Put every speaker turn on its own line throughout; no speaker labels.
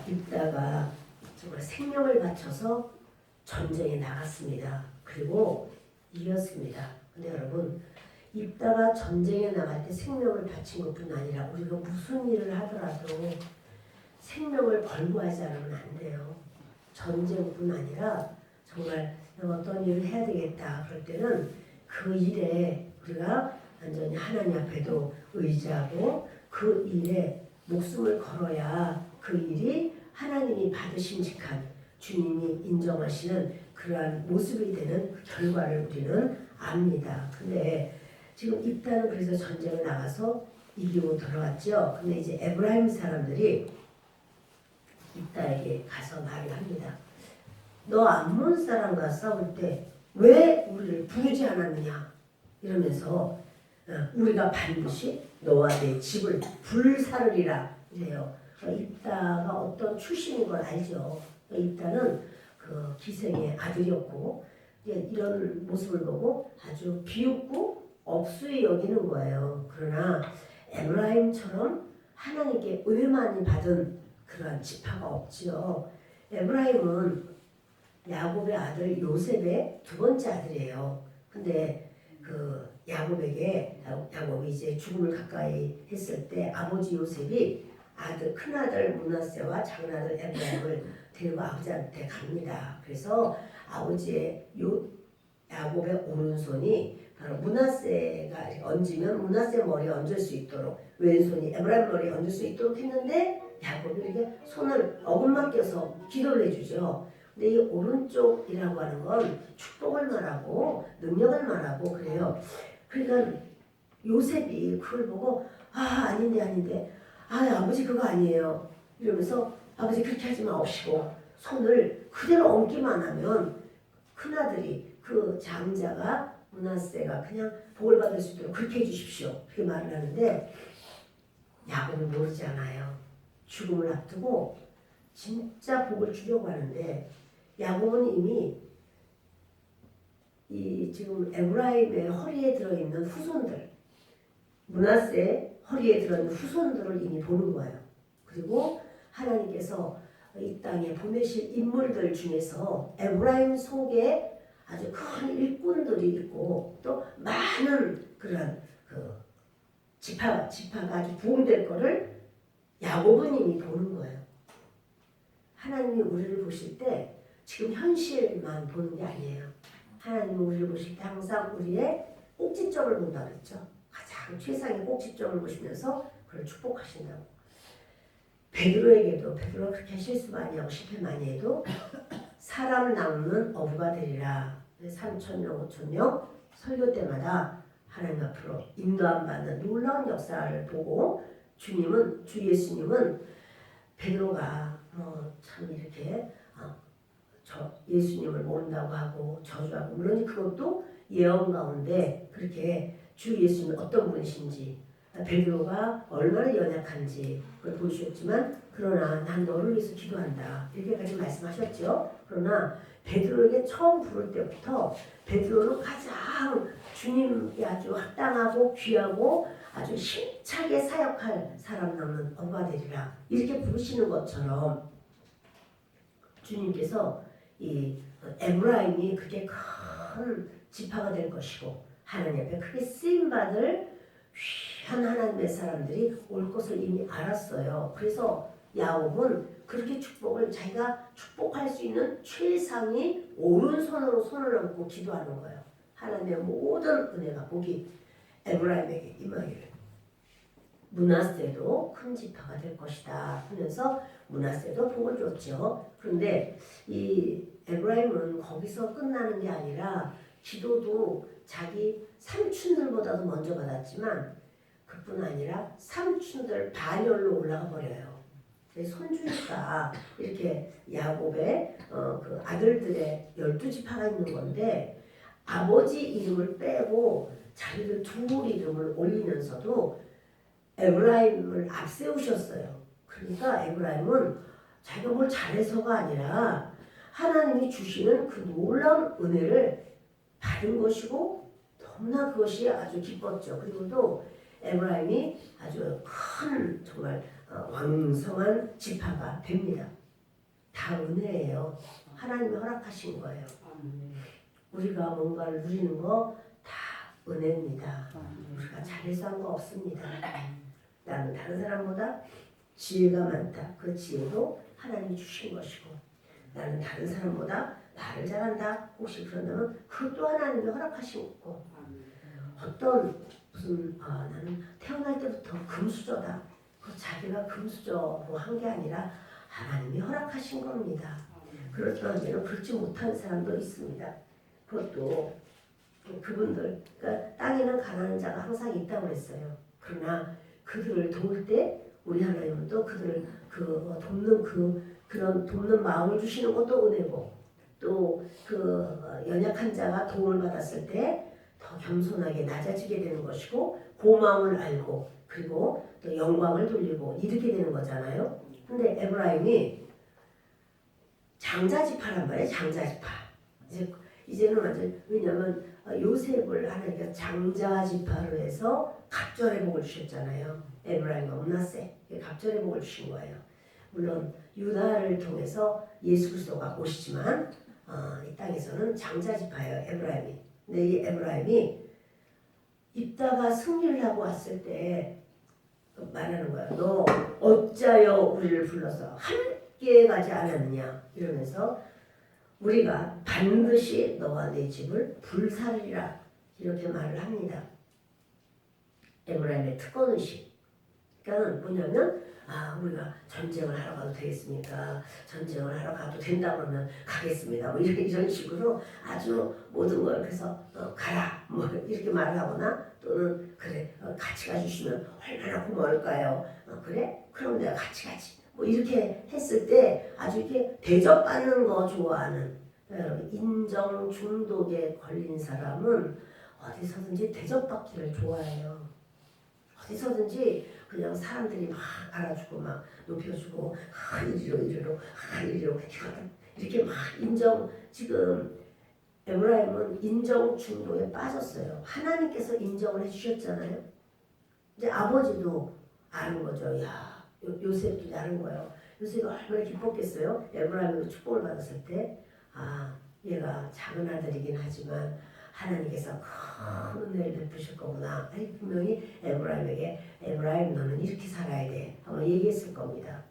입다가 정말 생명을 바쳐서 전쟁에 나갔습니다. 그리고 이겼습니다. 근데 여러분, 입다가 전쟁에 나갈 때 생명을 바친 것뿐 아니라 우리가 무슨 일을 하더라도 생명을 걸고 하지 않으면 안 돼요. 전쟁뿐 아니라 정말 어떤 일을 해야 되겠다 그럴 때는 그 일에 우리가 완전히 하나님 앞에도 의지하고 그 일에 목숨을 걸어야 그 일이 하나님이 받으심직한 주님이 인정하시는 그러한 모습이 되는 그 결과를 우리는 압니다. 근데 지금 입다는 그래서 전쟁을 나가서 이기고 돌아왔죠. 근데 이제 에브라임 사람들이 입다에게 가서 말을 합니다. 너 암몬 사람과 싸울 때 왜 우리를 부르지 않았느냐 이러면서 우리가 반드시 너와 내 집을 불사르리라 이래요. 입다가 어떤 출신인 걸 알죠. 입다는 그 기생의 아들이었고 이런 모습을 보고 아주 비웃고 억수히 여기는 거예요. 그러나 에브라임처럼 하나님께 은혜만이 받은 그러한 지파가 없지요. 에브라임은 야곱의 아들 요셉의 두 번째 아들이에요. 근데 그 야곱이 이제 죽음을 가까이 했을 때 아버지 요셉이 큰아들 므낫세와 작은아들 에브라임을 데리고 아버지한테 갑니다. 그래서 아버지의 야곱의 오른손이 바로 므낫세가 얹으면 므낫세 머리에 얹을 수 있도록 왼손이 에브라임 머리에 얹을 수 있도록 했는데 야곱이 이렇게 손을 어금만 껴서 기도를 해주죠. 근데 이 오른쪽이라고 하는 건 축복을 말하고 능력을 말하고 그래요. 그러니까 요셉이 그걸 보고 아닌데 아버지 그거 아니에요 이러면서 아버지 그렇게 하지 마옵시고 손을 그대로 얹기만 하면 큰아들이 그 장자가 므낫세가 그냥 복을 받을 수 있도록 그렇게 해주십시오 그렇게 말을 하는데 야곱은 모르잖아요. 죽음을 앞두고 진짜 복을 주려고 하는데 야곱은 이미 이 지금 에브라임의 허리에 들어있는 후손들 므낫세 허리에 들어있는 후손들을 이미 보는 거예요. 그리고 하나님께서 이 땅에 보내실 인물들 중에서 에브라임 속에 아주 큰 일꾼들이 있고 또 많은 그런 그 지파가 아주 부흥될 거를 야곱은 이미 보는 거예요. 하나님이 우리를 보실 때 지금 현실만 보는 게 아니에요. 하나님은 우리를 보실 때 항상 우리의 꼭지점을 본다고 그랬죠. 가장 최상의 꼭지점을 보시면서 그걸 축복하신다고. 베드로가 그렇게 실수 많이 하고 실패 많이 해도 사람 낚는 어부가 되리라. 3,000명, 5,000명 설교 때마다 하나님 앞으로 인도함 받는 놀라운 역사를 보고 주 예수님은 베드로가 참 이렇게 예수님을 모른다고 하고 저주하고 물론 그것도 예언 가운데 그렇게 주 예수님이 어떤 분이신지 베드로가 얼마나 연약한지 그걸 보여주셨지만 그러나 난 너를 위해서 기도한다 이렇게까지 말씀하셨죠. 그러나 베드로에게 처음 부를 때부터 베드로는 가장 주님이 아주 합당하고 귀하고 아주 힘차게 사역할 사람 남는 어부가 되리라 이렇게 부르시는 것처럼 주님께서 이 에브라임이 그게 큰 지파가 될 것이고 하나님 앞에 크게 쓰임받을 귀한 하나님의 사람들이 올 것을 이미 알았어요. 그래서 야곱은 그렇게 축복을 자기가 축복할 수 있는 최상위 오른손으로 손을 얹고 기도하는 거예요. 하나님의 모든 은혜가 복이 에브라임에게 임하기를 므낫세도 큰 지파가 될 것이다 하면서 므낫세도 복을 줬죠. 그런데 이 에브라임은 거기서 끝나는 게 아니라 기도도 자기 삼촌들보다도 먼저 받았지만 그뿐 아니라 삼촌들 반열로 올라가 버려요. 손주니까 이렇게 야곱의 그 아들들의 12지파가 있는 건데 아버지 이름을 빼고 자기들 둘 이름을 올리면서도 에브라임을 앞세우셨어요. 그러니까 에브라임은 자기가 뭘 잘해서가 아니라 하나님이 주시는 그 놀라운 은혜를 받은 것이고 너무나 그것이 아주 기뻤죠. 그리고 또 에브라임이 아주 큰 정말 왕성한 지파가 됩니다. 다 은혜예요. 하나님이 허락하신 거예요. 우리가 뭔가를 누리는 거 다 은혜입니다. 우리가 잘해서 한 거 없습니다. 나는 다른 사람보다 지혜가 많다. 그 지혜도 하나님이 주신 것이고, 나는 다른 사람보다 말을 잘한다. 혹시 그런다면 그것도 하나님이 허락하신 거고, 어떤 무슨 나는 태어날 때부터 금수저다. 그 자기가 금수저로 한 게 아니라 하나님이 허락하신 겁니다. 그렇지만 그렇지 못한 사람도 있습니다. 그것도 그분들, 그러니까 땅에는 가난한 자가 항상 있다고 그랬어요. 그러나 그들을 도울 때 우리 하나님은 또 그들을 돕는 그런 돕는 마음을 주시는 것도 은혜고, 또 그 연약한 자가 도움을 받았을 때 더 겸손하게 낮아지게 되는 것이고, 고마움을 알고 그리고 또 영광을 돌리고 이렇게 되는 거잖아요. 근데 에브라임이 장자지파란 말이에요. 장자지파. 이제는 완전, 왜냐면 요셉을 하나님께서 장자지파로 해서 갑절의 복을 주셨잖아요. 에브라임과 므낫세 갑절의 복을 주신 거예요. 물론 유다를 통해서 예수 그리스도가 오시지만 이 땅에서는 장자지파예요. 에브라임이. 근데 이 에브라임이 입다가 승리를 하고 왔을 때 말하는 거예요. 너 어찌하여 우리를 불러서 함께 가지 않았느냐 이러면서 우리가 반드시 너와 내 집을 불사르리라 이렇게 말을 합니다. 에브라임의 특권의식. 그러니까 뭐냐면 우리가 전쟁을 하러 가도 되겠습니까? 전쟁을 하러 가도 된다 그러면 가겠습니다. 뭐 이런 식으로 아주 모든 걸 그래서 가라 뭐 이렇게 말을 하거나, 또는 그래 같이 가주시면 얼마나 고마울까요? 그래? 그럼 내가 같이 가지. 뭐 이렇게 했을 때 아주 이렇게 대접받는 거 좋아하는, 여러분 인정 중독에 걸린 사람은 어디서든지 대접받기를 좋아해요. 어디서든지 그냥 사람들이 막 알아주고 막 높여주고 이리로 이렇게 막 인정. 지금 에브라임은 인정 중독에 빠졌어요. 하나님께서 인정을 해주셨잖아요. 이제 아버지도 아는 거죠. 야, 요셉도 아는 거예요. 요셉이 얼마나 기뻤겠어요. 에브라임으로 축복을 받았을 때, 얘가 작은 아들이긴 하지만 하나님께서 큰 은혜를 베푸실 거구나. 아니, 분명히 에브라임에게 에브라임 너는 이렇게 살아야 돼 한번 얘기했을 겁니다.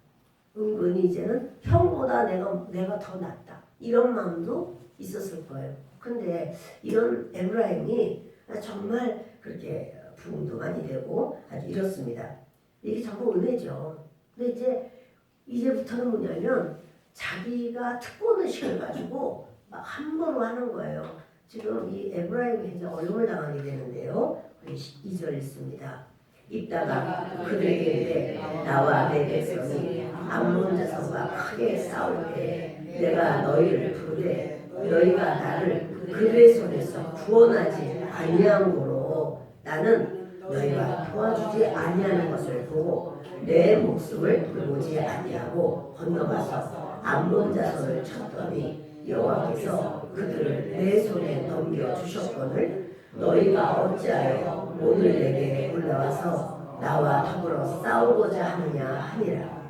은근히 이제는 형보다 내가 더 낫다 이런 마음도 있었을 거예요. 근데 이런 에브라임이 정말 그렇게 부흥도 많이 되고 아주 이렇습니다. 이게 전부 은혜죠. 근데 이제부터는 뭐냐면 자기가 특권의식을 가지고 막 함부로 하는 거예요. 지금 이 에브라임이 이제 어려움을 당하게 되는데요. 우리 2절 읽습니다. 입다가 그들에게 이르되 나와 내 백성이 암몬 자손과 크게 싸울 때 내가 너희를 부르되 너희가 나를 그들의 손에서 구원하지 아니함으로 나는 너희가 도와주지 아니하는 것을 보고 내 목숨을 돌보지 아니하고 건너가서 암몬 자손을 쳤더니 여호와께서 그들을 내 손에 넘겨주셨거늘 너희가 어찌하여 오늘 내게 올라와서 나와 더불어 싸우고자 하느냐 하니라.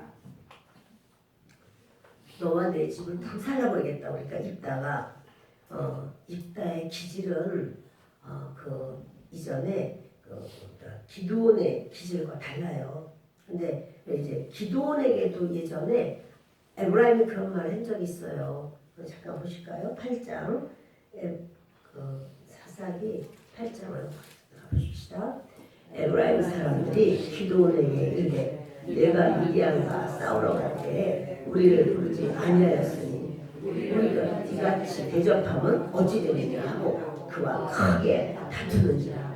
너와 내 집을 불살라버리겠다. 그러니까 입다의 기질은 그 이전에 기드온의 기질과 달라요. 근데 이제 기드온에게도 예전에 에브라임이 그런 말을 한 적이 있어요. 잠깐 보실까요? 8장 사사기 8장을 가보십시다. 에브라임 사람들이 기드온에게 이르되 내가 미디안과 싸우러 갈 때 우리를 부르지 아니하였으니 우리가 이같이 대접하면 어찌 되느냐 하고 그와 크게 다투는지라.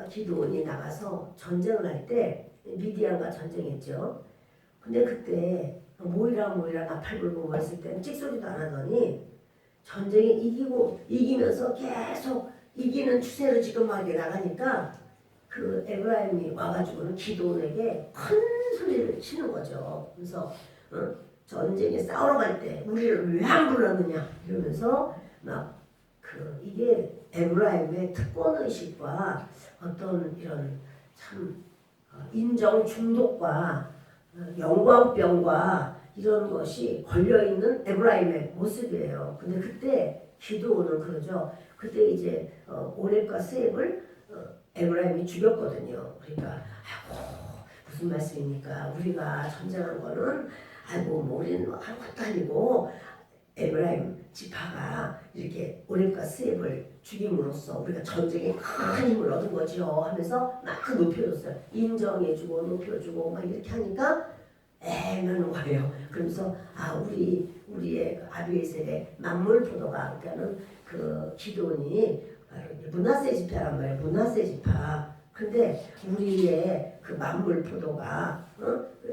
기드온이 나가서 전쟁을 할 때 미디안과 전쟁했죠. 근데 그때 모이라 나팔 불고 했을 때는 찍소리도 안 하더니 전쟁에 이기면서 계속 이기는 추세로 지금 막 나가니까 그 에브라임이 와가지고는 기드온에게 큰 소리를 치는 거죠. 그래서 전쟁에 싸우러 갈 때 우리를 왜 안 불렀느냐 이러면서 막 이게 에브라임의 특권의식과 어떤 이런 참 인정 중독과 영광병과 이런 것이 걸려있는 에브라임의 모습이에요. 근데 그때 기드온은 그러죠. 그때 이제 오렙과 스앱을 에브라임이 죽였거든요. 그러니까 아이고 무슨 말씀입니까? 우리가 전쟁한 거는 아이고 뭐 우리는 아무것도 아니고 에브라임 지파가 이렇게 오렙과 스앱을 죽임으로써 우리가 전쟁에 큰 힘을 얻은 거지요 하면서 막 높여줬어요. 인정해주고 높여주고 막 이렇게 하니까 애매는 거예요. 그러면서 우리의 그 아비에셀의 만물 포도가 그러니까는 그 기드온이 므낫세 지파란 말이에요. 므낫세 지파. 근데 우리의 그 만물 포도가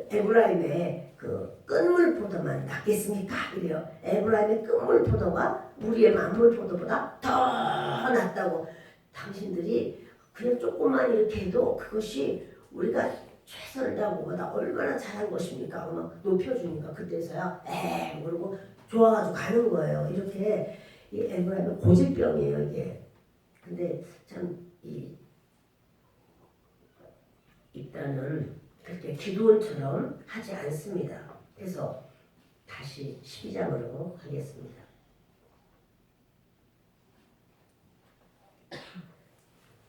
에브라임의 그 끝물 포도만 낫겠습니까? 이래요. 에브라임의 끝물 포도가 우리의 만물 포도보다 더 낫다고. 당신들이 그냥 조금만 이렇게 해도 그것이 우리가 최선을 다하고 보다 얼마나 잘한 것입니까? 막 높여주니까 그때서야 그러고 좋아가지고 가는 거예요. 이렇게 이 에브라임은 고질병이에요 이게. 근데 참 일단은 그렇게 기드온처럼 하지 않습니다. 그래서 다시 12장으로 가겠습니다.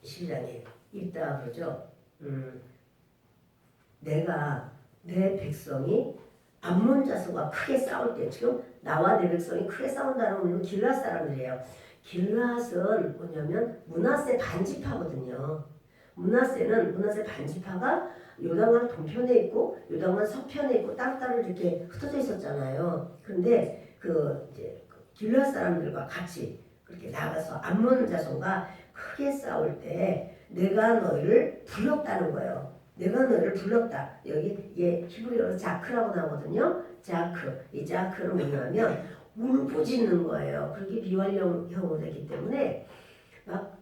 12장에 있다 그러죠. 내가 내 백성이 암몬 자손과 크게 싸울 때, 지금 나와 내 백성이 크게 싸운다는 건 길앗 사람들이에요. 길앗은 뭐냐면 므낫세 반지파거든요. 므낫세 반지파가 요단강 동편에 있고 요단강 서편에 있고 따로따로 이렇게 흩어져 있었잖아요. 그런데 이제 길앗 사람들과 같이 그렇게 나가서 암몬 자손과 크게 싸울 때 내가 너희를 불렀다는 거예요. 내가 너희를 불렀다. 여기 히브리어로 자크라고 나오거든요. 자크. 이 자크는 뭐냐면 울부짖는 거예요. 그렇게 비활용형으로 되기 때문에 막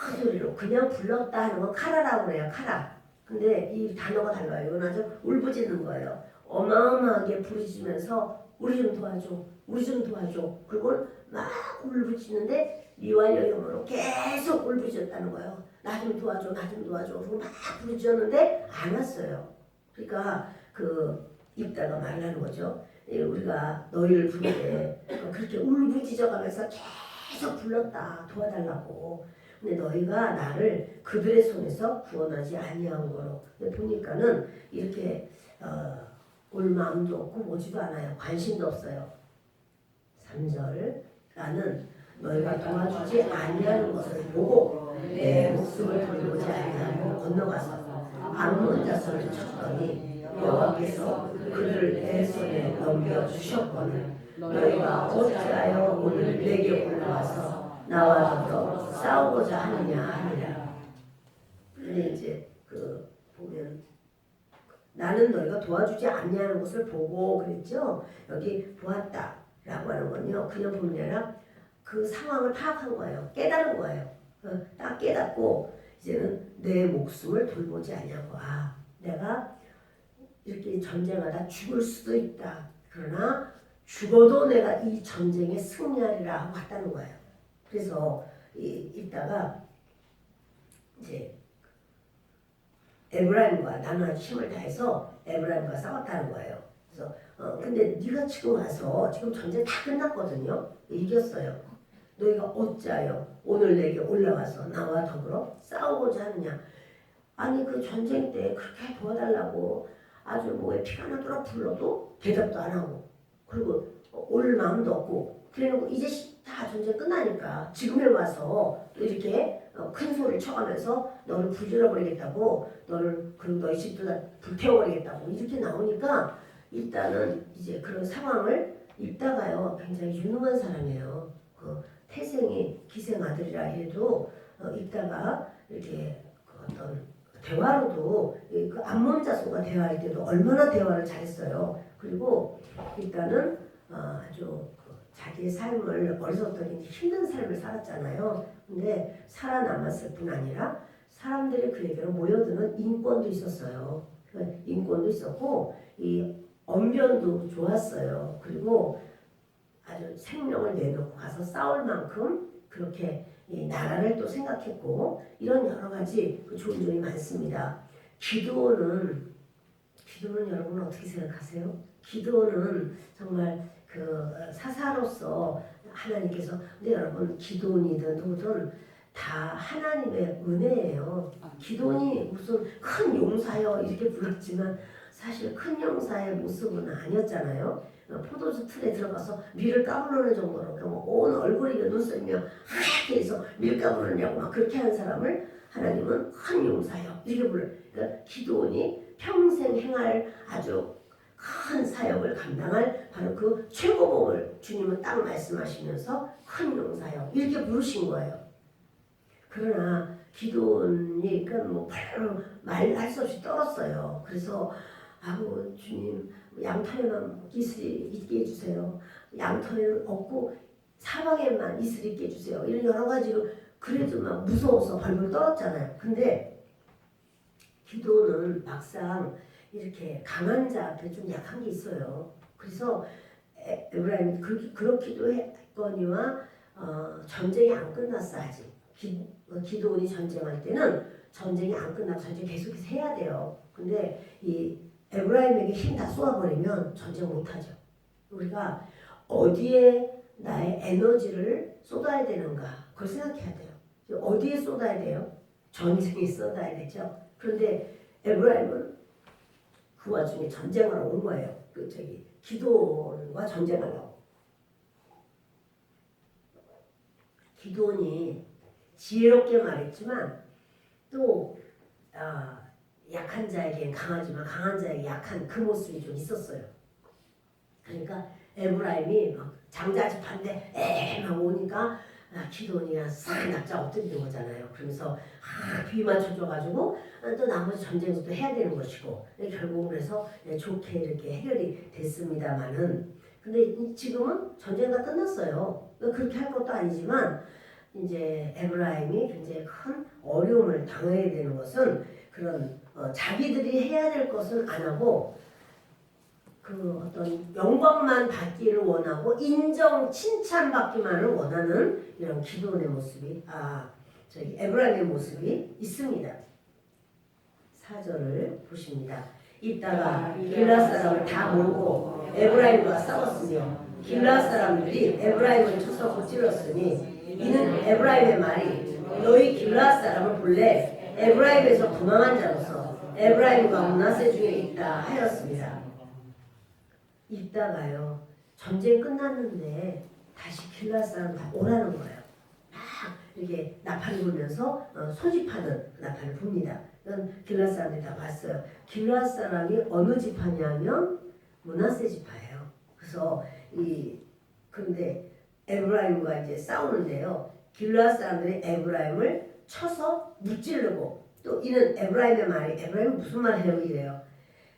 큰 소리로 그냥 불렀다 하는 건 카라라고 그래요. 카라. 근데 이 단어가 달라요. 이건 아주 울부짖는 거예요. 어마어마하게 부르짖으면서 우리 좀 도와줘. 우리 좀 도와줘. 그걸 막 울부짖는데 미완용형으로 계속 울부짖었다는 거예요. 나 좀 도와줘, 나 좀 도와줘. 그리고 막 부르짖었는데 안 왔어요. 그러니까 입다가 말하는 거죠. 우리가 너희를 부르되 그렇게 울부짖어가면서 계속 불렀다 도와달라고. 근데 너희가 나를 그들의 손에서 구원하지 아니한 거로. 근데 보니까는 이렇게 올 마음도 없고 오지도 않아요. 관심도 없어요. 3절 나는 너희가 도와주지 아니하는 것을 보고 내 목숨을 돌보지 아니하고 건너가서 암몬 자손을 쳤더니 여호와께서 그들을 내 손에 넘겨주셨거늘 너희가 어찌하여 오늘 내게 올라와서 나와 더불어 싸우고자 하느냐 하니라. 근데 이제 보면 나는 너희가 도와주지 않냐는 것을 보고 그랬죠. 여기 보았다 라고 하는 건요 그냥 보는 게 아니라 그 상황을 파악한 거예요. 깨달은 거예요. 딱 깨닫고 이제는 내 목숨을 돌보지 않냐고. 내가 이렇게 전쟁하다 죽을 수도 있다. 그러나 죽어도 내가 이 전쟁에 승리하리라 하고 갔다는 거예요. 그래서 이따가 이제 에브라임과 나는 힘을 다해서 에브라임과 싸웠다는 거예요. 그래서 근데 네가 지금 와서 지금 전쟁 다 끝났거든요. 이겼어요. 너희가 어찌하여 오늘 내게 올라와서 나와 더불어 싸우고자 하느냐. 아니 그 전쟁 때 그렇게 도와달라고 아주 뭐에 피가 나도록 불러도 대답도 안 하고 그리고 올 마음도 없고 그래놓고 이제 다 전쟁 끝나니까 지금에 와서 또 이렇게 큰 소리를 쳐가면서 너를 불질러버리겠다고 그리고 너희 집도 다 불태워버리겠다고 이렇게 나오니까 일단은 이제 그런 상황을 읽다가요 굉장히 유능한 사람이에요. 태생이 기생 아들이라 해도 읽다가 이렇게 어떤 대화로도 그 암몬 자손과 대화할 때도 얼마나 대화를 잘했어요. 그리고 일단은 아주 자기의 삶을 어려서부터 힘든 삶을 살았잖아요. 근데 살아남았을 뿐 아니라 사람들이 그에게로 모여드는 인권도 있었어요. 인권도 있었고 이 언변도 좋았어요. 그리고 아주 생명을 내놓고 가서 싸울 만큼 그렇게 이 나라를 또 생각했고 이런 여러 가지 좋은 점이 많습니다. 기도는 여러분 어떻게 생각하세요? 기도는 정말 그 사사로서 하나님께서 근데 여러분 기도원이든 누구든 다 하나님의 은혜예요. 기도원이 무슨 큰 용사여 이렇게 불렀지만 사실 큰 용사의 모습은 아니었잖아요. 포도주 틀에 들어가서 밀을 까부르는 정도로 온 얼굴이 눈썹이며 하얗게 해서 밀 까부르냐고 막 그렇게 하는 사람을 하나님은 큰 용사여 이렇게 불러요. 그러니까 기도원이 평생 행할 아주 큰 사역을 감당할 바로 그 최고봉을 주님은 딱 말씀하시면서 큰 용사여 이렇게 부르신 거예요. 그러나 기도원이 그러니까 뭐 별로 말할 수 없이 떨었어요. 그래서 아우 주님 양털에만 이슬이 있게 해주세요. 양털에는 없고 사방에만 이슬이 있게 해주세요. 이런 여러 가지로 그래도 막 무서워서 벌벌 떨었잖아요. 근데 기도는 막상 이렇게 강한 자 앞에 좀 약한 게 있어요. 그래서 에브라임이 그렇기도 했거니와 전쟁이 안 끝났어 아직. 기도원이 전쟁할 때는 전쟁이 안 끝나고 전쟁 계속해서 해야 돼요. 근데 이 에브라임에게 힘 다 쏟아버리면 전쟁 못하죠. 우리가 어디에 나의 에너지를 쏟아야 되는가 그걸 생각해야 돼요. 어디에 쏟아야 돼요? 전쟁에 쏟아야 되죠. 그런데 에브라임은 그 와중에 전쟁하러 온 거예요. 기도원과 전쟁하려고. 기도원이 지혜롭게 말했지만 또 약한 자에겐 강하지만 강한 자에게 약한 그 모습이 좀 있었어요. 그러니까 에브라임이 막 장자집한데 막 오니까 기도원이가 싹 납작 엎드리는 거잖아요. 그러면서 비위 맞춰줘가지고 또 나머지 전쟁도 해야 되는 것이고 결국은 그래서 좋게 이렇게 해결이 됐습니다만은 근데 지금은 전쟁 다 끝났어요. 그렇게 할 것도 아니지만 이제 에브라임이 굉장히 큰 어려움을 당해야 되는 것은 그런 자기들이 해야 될 것은 안 하고 그 어떤 영광만 받기를 원하고 인정 칭찬받기만을 원하는 이런 기도원의 모습이 저기 에브라임의 모습이 있습니다. 4절을 보십니다. 이따가 길앗 사람을 다 모으고 에브라임과 싸웠으며 길앗 사람들이 에브라임을 쳐서 찔렀으니 이는 에브라임의 말이 너희 길앗 사람을 본래 에브라임에서 도망한 자로서 에브라임과 므낫세 중에 있다 하였습니다. 이따가요 전쟁 끝났는데 다시 길앗 사람 다 오라는 거예요. 막 이렇게 나팔을 불면서 소집하는 나팔을 붑니다. 이건 길앗 사람들이 다 봤어요. 길앗 사람이 어느 지파냐면 므낫세 지파예요. 그래서 그런데 에브라임과 이제 싸우는데요. 길앗 사람들이 에브라임을 쳐서 무찌르고 또 이는 에브라임의 말이 에브라임은 무슨 말 해요 이래요.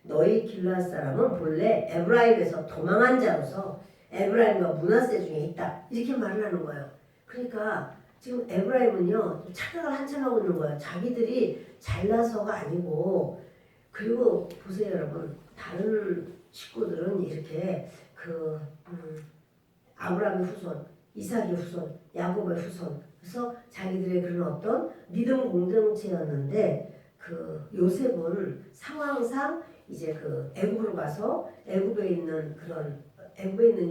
너희 길앗 사람은 본래 에브라임에서 도망한 자로서 에브라임과 므낫세 중에 있다 이렇게 말을 하는 거예요. 그러니까 지금 에브라임은요 착각을 한참 하고 있는 거예요. 자기들이 잘나서가 아니고 그리고 보세요 여러분 다른 식구들은 이렇게 아브라함의 후손, 이삭의 후손, 야곱의 후손 그래서 자기들의 그런 어떤 믿음 공동체였는데 그 요셉은 상황상 이제 그 애굽으로 가서 애굽에 있는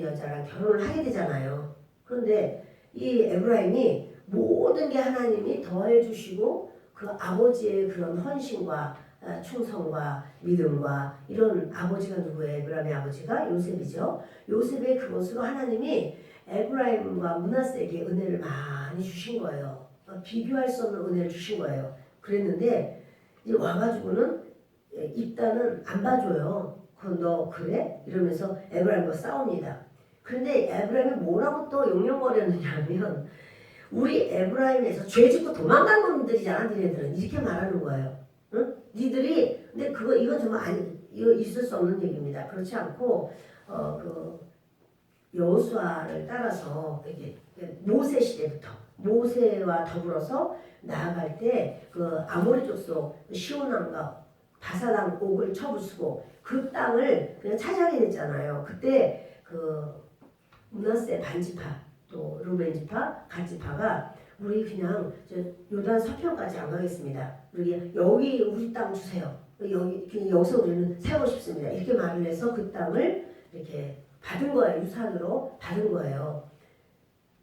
여자랑 결혼을 하게 되잖아요. 그런데 이 에브라임이 모든 게 하나님이 더해 주시고 그 아버지의 그런 헌신과 충성과 믿음과 이런 아버지가 누구예요? 에브라임의 아버지가 요셉이죠. 요셉의 그것으로 하나님이 에브라임과 므낫세에게 은혜를 많이 주신 거예요. 비교할 수 없는 은혜를 주신 거예요. 그랬는데 이제 와가지고는 입다는 안 봐줘요. 그건 너 그래? 이러면서 에브라임과 싸웁니다. 그런데 에브라임이 뭐라고 또 용용거렸느냐면 우리 에브라임에서 죄 짓고 도망간 놈들이잖아 니네들은 이렇게 말하는 거예요. 응? 니들이 근데 이건 정말 이거 있을 수 없는 얘기입니다. 그렇지 않고 여호수아를 따라서 이게 모세 시대부터 모세와 더불어서 나아갈 때 그 아모리 족속 시온왕과 바사랑 옥을 쳐부수고 그 땅을 그냥 차지하게 됐잖아요. 그때 그 므낫세 반지파 또 루벤 지파 갓 지파가 우리 그냥 요단 서편까지 안 가겠습니다. 여기 우리 땅 주세요. 여기서 우리는 세우고 싶습니다. 이렇게 말을 해서 그 땅을 이렇게 받은 거예요. 유산으로 받은 거예요.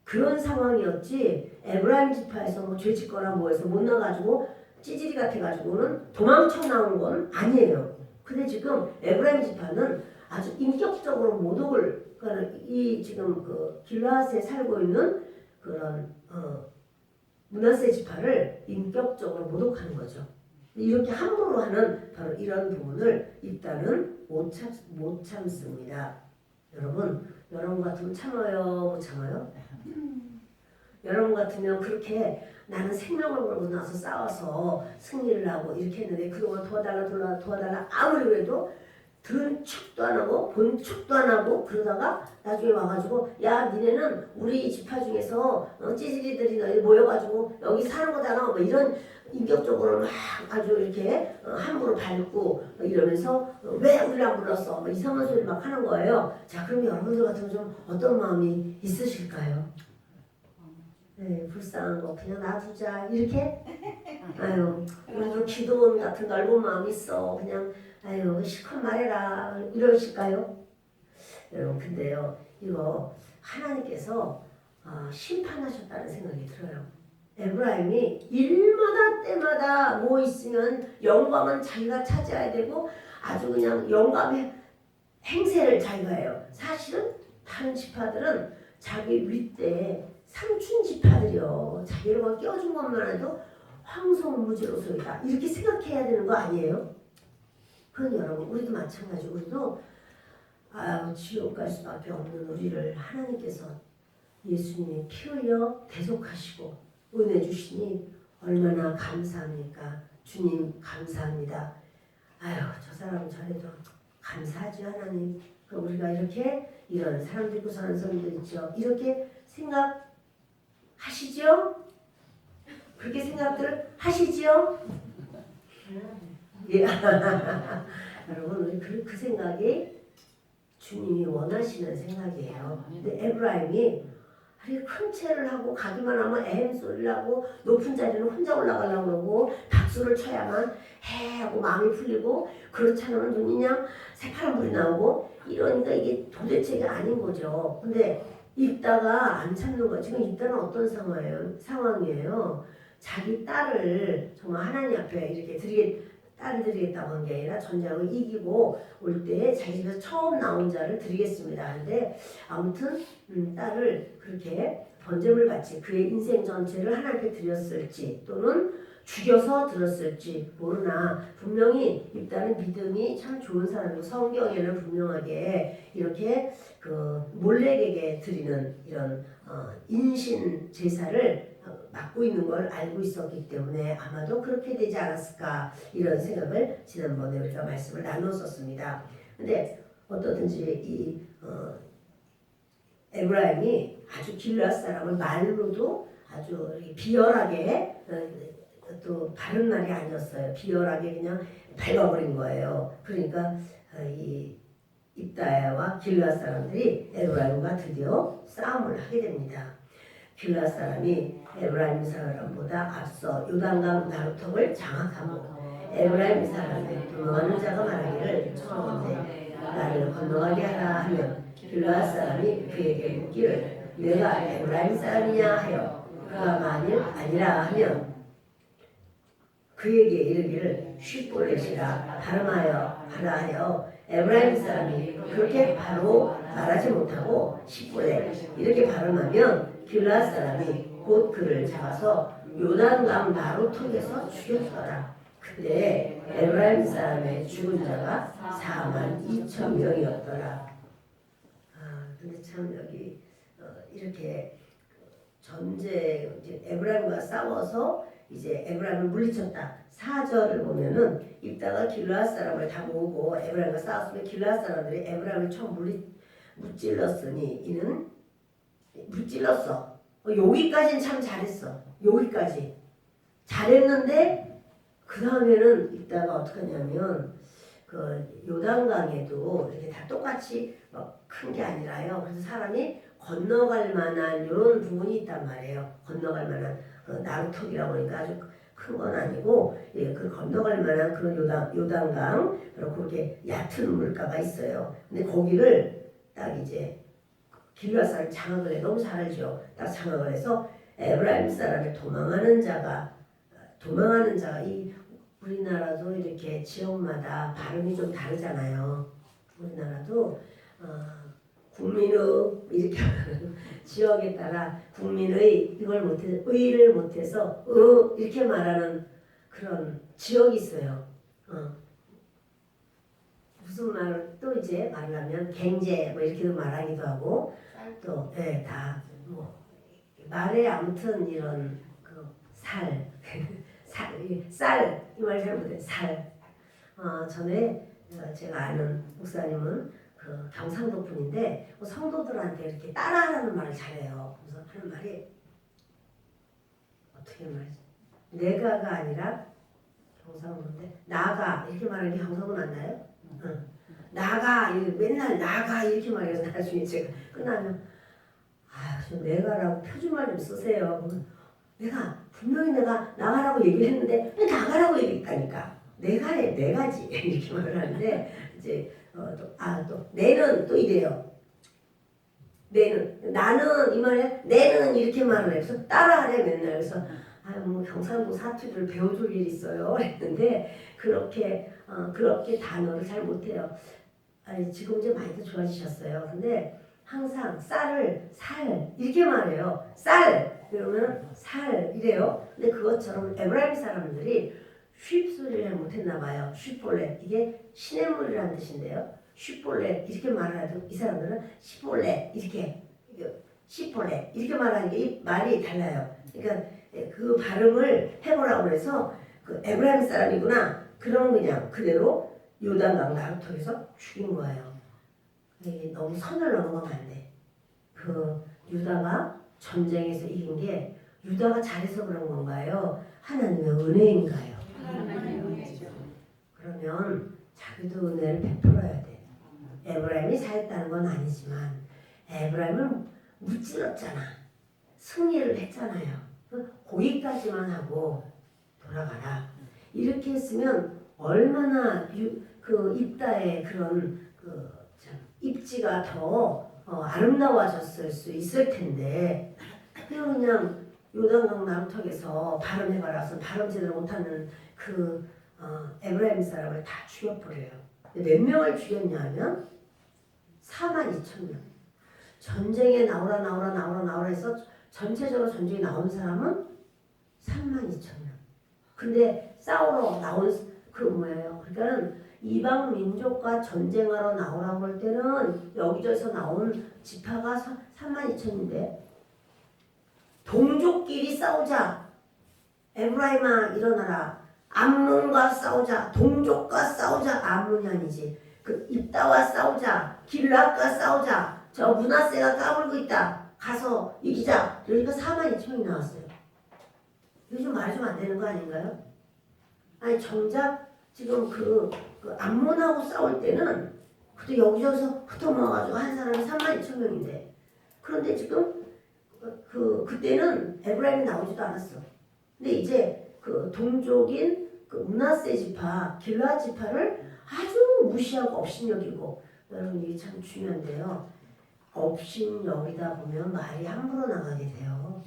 그런 상황이었지. 에브라임 지파에서 뭐 죄짓거나 뭐해서 못 나가지고 찌질이 같아가지고는 도망쳐 나온 건 아니에요. 근데 지금 에브라임 지파는 아주 인격적으로 모독을, 그러니까 이 지금 그 길르앗에 살고 있는 그런 므낫세 지파를 인격적으로 모독하는 거죠. 이렇게 함부로 하는 바로 이런 부분을 입다는 못 참습니다. 여러분 같으면 참아요? 못 참아요? 여러분 같으면 그렇게 나는 생명을 걸고 나서 싸워서 승리를 하고 이렇게 했는데 그동안 도와달라 아무리 그래도 들은 척도 안 하고 본 척도 안 하고 그러다가 나중에 와가지고 야 니네는 우리 지파 중에서 찌질이들이 너희 모여가지고 여기 사는 거잖아 뭐 이런 인격적으로 막 아주 이렇게 함부로 밟고 이러면서 왜 우리를 안 불렀어 뭐 이상한 소리 막 하는 거예요. 자 그럼 여러분들 같으면 좀 어떤 마음이 있으실까요? 네, 불쌍한 거 그냥 놔두자 이렇게 아유 우리도 기도원 같은 넓은 마음 있어 그냥 아유 실컷 말해라 이러실까요? 여러분 근데요 이거 하나님께서 심판하셨다는 생각이 들어요. 에브라임이 일마다 때마다 뭐 있으면 영광은 자기가 차지해야 되고 아주 그냥 영감의 행세를 자기가 해요. 사실은 다른 지파들은 자기 윗대에 삼촌 지파들이요. 자기를 끼워준 것만 해도 황송무지로소이다. 이렇게 생각해야 되는 거 아니에요? 그건 여러분 우리도 마찬가지. 우리도 지옥 갈 수밖에 없는 우리를 하나님께서 예수님이 피 흘려 대속하시고 은혜 주시니 얼마나 감사합니까? 주님 감사합니다. 아유 저 사람은 저래도 감사하죠 하나님. 그럼 우리가 이렇게 이런 사람 믿고 사는 사람들 있죠. 이렇게 생각하시죠? 그렇게 생각들 하시죠? 예. 여러분 우리 그 생각이 주님이 원하시는 생각이에요. 근데 에브라임이 큰 채를 하고 가기만 하면 에헴 소리를 하고 높은 자리는 혼자 올라가려고 그러고 박수를 쳐야만 해 하고 마음이 풀리고 그렇지 않으면 눈이 그냥 새파란 불이 나오고 이러니까 이게 도대체가 아닌 거죠. 근데 입다가 안 참는 거. 지금 입다는 어떤 상황이에요? 자기 딸을 정말 하나님 앞에 이렇게 딸을 드리겠다고 한 게 아니라 전쟁을 이기고 올 때 자기 집에서 처음 나온 자를 드리겠습니다. 근데 아무튼 딸을 그렇게 번제물 같이 그의 인생 전체를 하나님께 드렸을지 또는 죽여서 들었을지 모르나 분명히 입다는 믿음이 참 좋은 사람이고 성경에는 분명하게 이렇게 그 몰렉에게 드리는 이런 인신 제사를 맡고 있는 걸 알고 있었기 때문에 아마도 그렇게 되지 않았을까 이런 생각을 지난번에 우리가 말씀을 나눴었습니다. 근데 어떠든지 이 에브라임이 아주 길르앗 사람을 말로도 아주 비열하게 또 바른 말이 아니었어요. 비열하게 그냥 밟아버린 거예요. 그러니까 이 입다야와 길르앗 사람들이 에브라임과 드디어 싸움을 하게 됩니다. 길르앗 사람이 에브라임 사람보다 앞서 요단강 나루턱을 장악하고 에브라임 사람의 도망하는 자가 말하기를 청하건대 나를 건너가게 하라 하면 길르앗 사람이 그에게 묻기를 내가 에브라임 사람이냐 하여 그가 만일 아니라 하면 그에게 이르기를 쉿볼렛이라 발음하여 하라 하여 에브라임 사람이 그렇게 바로 말하지 못하고 쉿볼렛 이렇게 발음하면 길르앗 사람이 곧 그를 잡아서 요단강 나루턱에서 죽였더라. 그때 에브라임 사람의 죽은 자가 42,000명이었더라. 근데 참 여기 이렇게 전쟁 에브라임과 싸워서 이제 에브라임을 물리쳤다. 4절을 보면은 입다가 길르앗 사람을 다 모으고 에브라임과 싸웠으면 길르앗 사람들이 에브라임을 처음 무찔렀으니 이는 무찔렀어. 여기까지는 참 잘했어. 여기까지 잘했는데 그 다음에는 입다가 어떻게 하냐면 그 요단강에도 이렇게 다 똑같이 큰 게 아니라요. 그래서 사람이 건너갈 만한 이런 부분이 있단 말이에요. 건너갈 만한 나루턱이라고 그러니까 아주 큰 건 아니고 예, 그 건너갈 만한 그런 요단강 그리고 그렇게 얕은 물가가 있어요. 근데 거기를 딱 이제 길르앗 사람이 장악을 해. 너무 잘 알죠. 딱 장악을 해서 에브라임 사람의 도망하는 자가 이 우리나라도 이렇게 지역마다 발음이 좀 다르잖아요. 우리나라도 국민의 이렇게 지역에 따라 국민의 이걸 못해서 의를 못해서 이렇게 말하는 그런 지역이 있어요. 무슨 말을 또 이제 말하면 갱제 뭐 이렇게도 말하기도 하고 또 예, 다 뭐 말에 아무튼 이런 그 쌀 이 말 잘 못해 살. 전에 제가 아는 목사님은 그 경상도 분인데 성도들한테 이렇게 따라하라는 말을 잘해요. 그래서 하는 말이 어떻게 말이지? 내가가 아니라 경상도인데 나가 이렇게 말하는 게 경상도 맞나요? 응. 나가 맨날 나가 이렇게 말해서 나중에 제가 끝나면 좀 내가라고 표준말 좀 쓰세요. 분명히 내가 나가라고 얘기를 했는데 왜 나가라고 얘기했다니까. 내가지 이렇게 말을 하는데 이제 또 내는 또 이래요. 나는 이 말에 내는 이렇게 말을 해서 따라하래 맨날. 그래서 뭐 경상도 사투리를 배워줄 일 있어요 했는데 그렇게 단어를 잘 못해요. 지금 이제 많이 더 좋아지셨어요. 근데 항상 쌀을 살 이렇게 말해요. 쌀 그러면 살 이래요. 근데 그것처럼 에브라임 사람들이 쉽 소리를 잘 못했나 봐요. 쉽볼레 이게 시냇물이라는 뜻인데요. 쉽볼레 이렇게 말을 이 사람들은 시볼레 이렇게 시볼레 이렇게 말하니까 이 말이 달라요. 그러니까 그 발음을 해보라고 해서 그 에브라임 사람이구나 그런 그냥 그대로 요단강 나루터에서 죽인 거예요. 너무 선을 넘어가면 안 돼. 그 유다가 전쟁에서 이긴 게 유다가 잘해서 그런 건가요? 하나님의 은혜인가요? 하나님의 은혜죠. 그러면 자기도 은혜를 베풀어야 돼. 에브라임이 잘했다는 건 아니지만 에브라임을 무찔렀잖아. 승리를 했잖아요. 거기까지만 하고 돌아가라. 이렇게 했으면 얼마나 그 입다의 그런 입지가 더 아름다워졌을 수 있을 텐데 그냥 요단강 나루턱에서 발음해봐라서 발음 제대로 못하는 그 에브라임 사람을 다 죽여버려요. 몇 명을 죽였냐면 42,000명. 전쟁에 나오라 해서 전체적으로 전쟁에 나온 사람은 32,000명. 근데 싸우러 나온 그 뭐예요? 그러니까는 이방 민족과 전쟁하러 나오라고 할 때는 여기저기서 나온 지파가 32,000인데 동족끼리 싸우자. 에브라임아 일어나라. 암몬과 싸우자. 동족과 싸우자. 암몬이 아니지. 그 입다와 싸우자. 길앗과 싸우자. 저 므낫세가 까불고 있다. 가서 이기자. 그러니까 42,000이 나왔어요. 요즘 말해주면 안 되는 거 아닌가요? 아니 정작 지금 그 암몬하고 싸울 때는 그때 여기저기서 흩어모아가지고 한 사람이 32,000명인데 그런데 지금 그때는 에브라임이 나오지도 않았어. 근데 이제 그 동족인 그 므낫세 지파, 길르앗 지파를 아주 무시하고 업신여기고 여러분 이게 참 중요한데요. 업신여기다 보면 말이 함부로 나가게 돼요.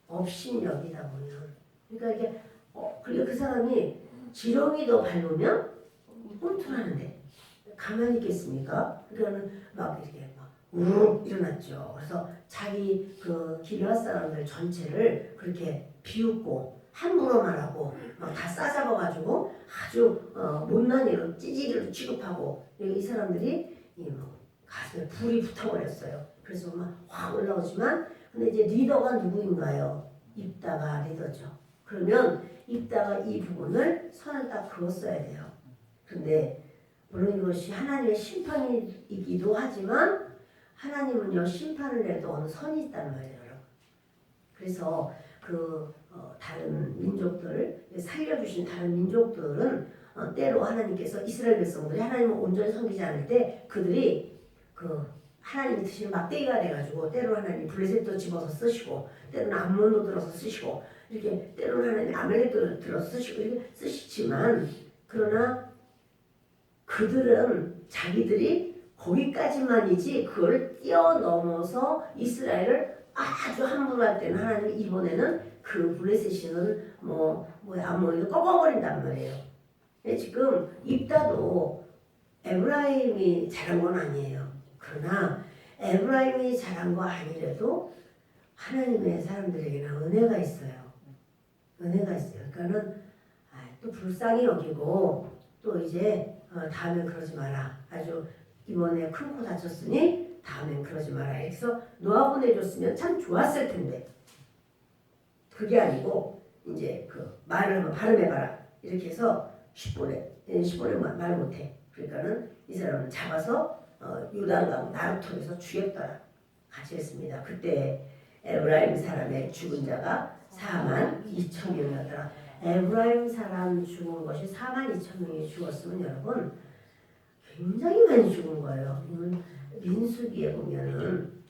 업신여기다 보면 그러니까 이게 그리고 그 사람이 지렁이도 밟으면 꿈틀하는데 가만히 있겠습니까? 그러니까는 막 이렇게 우르르 일어났죠. 그래서 자기 그 길르앗 사람들 전체를 그렇게 비웃고 함부로 말하고 막 다 싸잡아가지고 아주 못난 일로 찌질이로 취급하고 이 사람들이 가슴에 불이 붙어버렸어요. 그래서 막 확 올라오지만 근데 이제 리더가 누구인가요? 입다가 리더죠. 그러면 입다가 이 부분을 선을 딱 그었어야 돼요. 근데 물론 이것이 하나님의 심판이기도 하지만 하나님은요 심판을 해도 어느 선이 있단 말이에요. 그래서 다른 민족들 살려주신 다른 민족들은 때로 하나님께서 이스라엘 백성들이 하나님을 온전히 섬기지 않을 때 그들이 하나님이 드시는 막대기가 돼가지고 때로 하나님 블레셋도 집어서 쓰시고 때로는 암몬도 들어서 쓰시고 이렇게 때로는 하나님 아멜렉을 들어 쓰시고 이렇게 쓰시지만 그러나 그들은 자기들이 거기까지만이지 그걸 뛰어넘어서 이스라엘을 아주 함부로 할 때는 하나님이 이번에는 그 블레셋을 아모리도 꺾어버린단 말이에요. 지금 입다도 에브라임이 잘한 건 아니에요. 그러나 에브라임이 잘한 거 아니래도 하나님의 사람들에게는 은혜가 있어요. 은혜가 있어요. 그러니까는 또 불쌍히 여기고 또 이제 다음엔 그러지 마라. 아주 이번에 큰 코 다쳤으니 다음엔 그러지 마라. 그래서 노아 보내줬으면 참 좋았을 텐데 그게 아니고 이제 그 말을 한번 발음해봐라. 이렇게 해서 10번에 말 못해. 그러니까는 이 사람을 잡아서 요단강 나루토에서 죽였더라. 같이 했습니다. 그때 에브라임 사람의 죽은 자가 4만 2천 명이었더라. 에브라임 사람 죽은 것이 4만 2천 명이 죽었으면 여러분 굉장히 많이 죽은 거예요. 이건 민수기에 보면은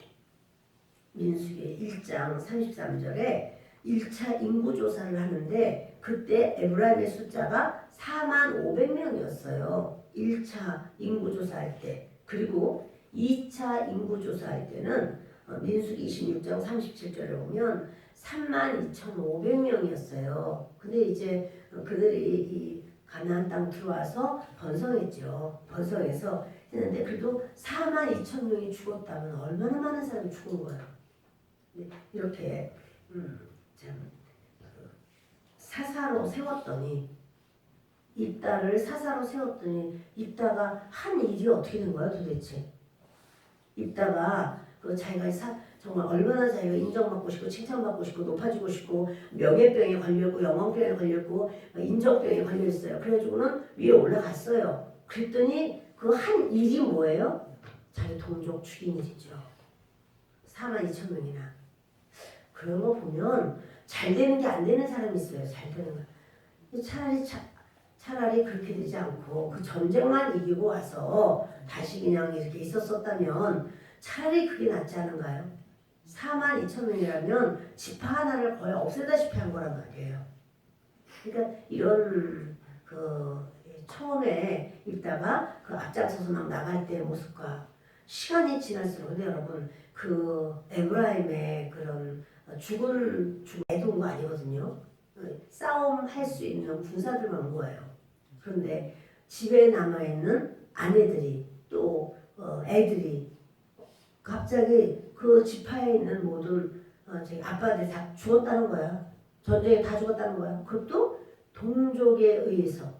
민수기 1장 33절에 1차 인구조사를 하는데 그때 에브라임의 숫자가 4만 500명이었어요. 1차 인구조사할 때. 그리고 2차 인구조사할 때는 민수기 26장 37절에 보면 3만 2,500명이었어요. 근데 이제 그들이 이 가나안 땅 들어와서 번성했죠. 번성해서 했는데 그래도 4만 2천 명이 죽었다면 얼마나 많은 사람이 죽은 거예요. 이렇게 참 사사로 세웠더니 입다를 사사로 세웠더니 입다가 한 일이 어떻게 된 거야 도대체? 입다가 그 자기가 정말 얼마나 자기가 인정받고 싶고 칭찬받고 싶고 높아지고 싶고 명예병에 걸렸고 영광병에 걸렸고 인정병에 걸렸어요. 그래가지고는 위에 올라갔어요. 그랬더니 그 한 일이 뭐예요? 자기 동족 죽인 일이죠. 4만 2천 명이나. 그런 거 보면 잘 되는 게 안 되는 사람이 있어요. 잘 되는 거. 차라리 그렇게 되지 않고 그 전쟁만 이기고 와서 다시 그냥 이렇게 있었었다면 차라리 그게 낫지 않은가요? 4만 2천 명이라면 지파 하나를 거의 없애다시피 한 거란 말이에요. 그러니까 이런 그 처음에 있다가 그 앞장서서 막 나갈 때의 모습과 시간이 지날수록 근데 여러분 그 에브라임의 그런 죽은 애도 거 아니거든요. 싸움할 수 있는 군사들만 온 거예요. 그런데 집에 남아있는 아내들이 또 애들이 갑자기 그 지파에 있는 모든 아빠들 다 죽었다는 거야. 전쟁에 다 죽었다는 거야. 그것도 동족에 의해서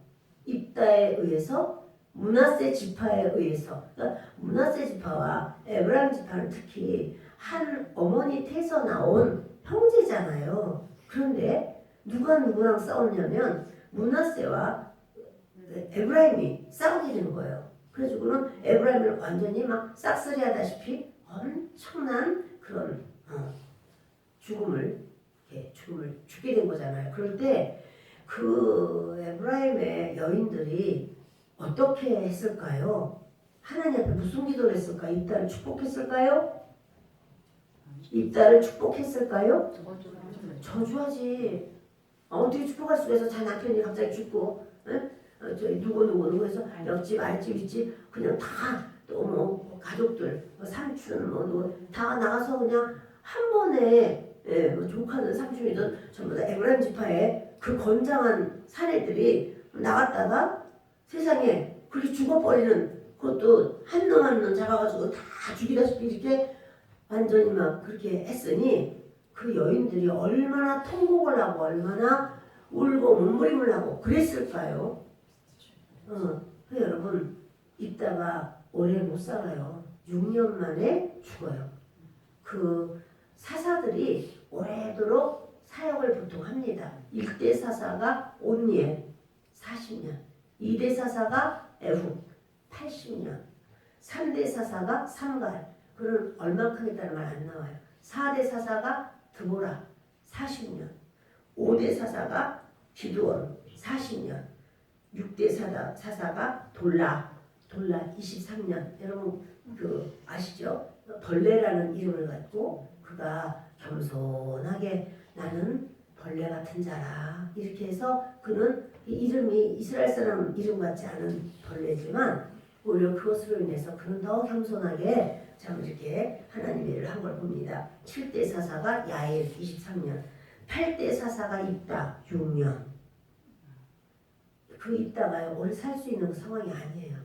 입다에 의해서 므낫세 지파에 의해서 그러니까 므낫세 지파와 에브라임 지파는 특히 한 어머니 태에서 나온 형제잖아요. 그런데 누가 누구랑 싸웠냐면 므낫세와 에브라임이 싸우게 되는 거예요. 그래가지고는 에브라임을 완전히 막 싹쓸이하다시피 엄청난 그런 죽음을 죽게 된 거잖아요. 그럴 때 그 에브라임의 여인들이 어떻게 했을까요? 하나님 앞에 무슨 기도를 했을까? 입다를 축복했을까요? 입다를 축복했을까요? 저주하지. 어떻게 축복할 수가 있어? 자기 남편이 갑자기 죽고, 저기 누구 해서 옆집, 아랫집, 윗집 그냥 다 또 뭐 가족들, 삼촌 다 나가서 그냥 한 번에 조카든 삼촌이든 전부 다 에브라임 지파에 그 건장한 사내들이 나갔다가 세상에 그렇게 죽어버리는 그것도 한 놈 한 놈 잡아가지고 다 죽이다시피 이렇게 완전히 막 그렇게 했으니 그 여인들이 얼마나 통곡을 하고 얼마나 울고 몸부림을 하고 그랬을까요? 여러분 있다가 오래 못 살아요. 6년 만에 죽어요. 그 사사들이 오래도록 사역을 보통 합니다. 1대 사사가 온니엘 40년, 2대 사사가 에훗 80년, 3대 사사가 삼갈 그는 얼마큼 있다는 말 안 나와요. 4대 사사가 드보라 40년, 5대 사사가 기드온 40년, 6대 사사가 돌라 23년. 여러분 그 아시죠? 벌레라는 이름을 갖고 그가 겸손하게 나는 벌레 같은 자라 이렇게 해서 그는 이름이 이스라엘 사람 이름 같지 않은 벌레지만 오히려 그것으로 인해서 그는 더 겸손하게 참 이렇게 하나님의 일을 한 걸 봅니다. 7대 사사가 야일 23년, 8대 사사가 입다 6년. 그 입다가요 오래 살 수 있는 상황이 아니에요.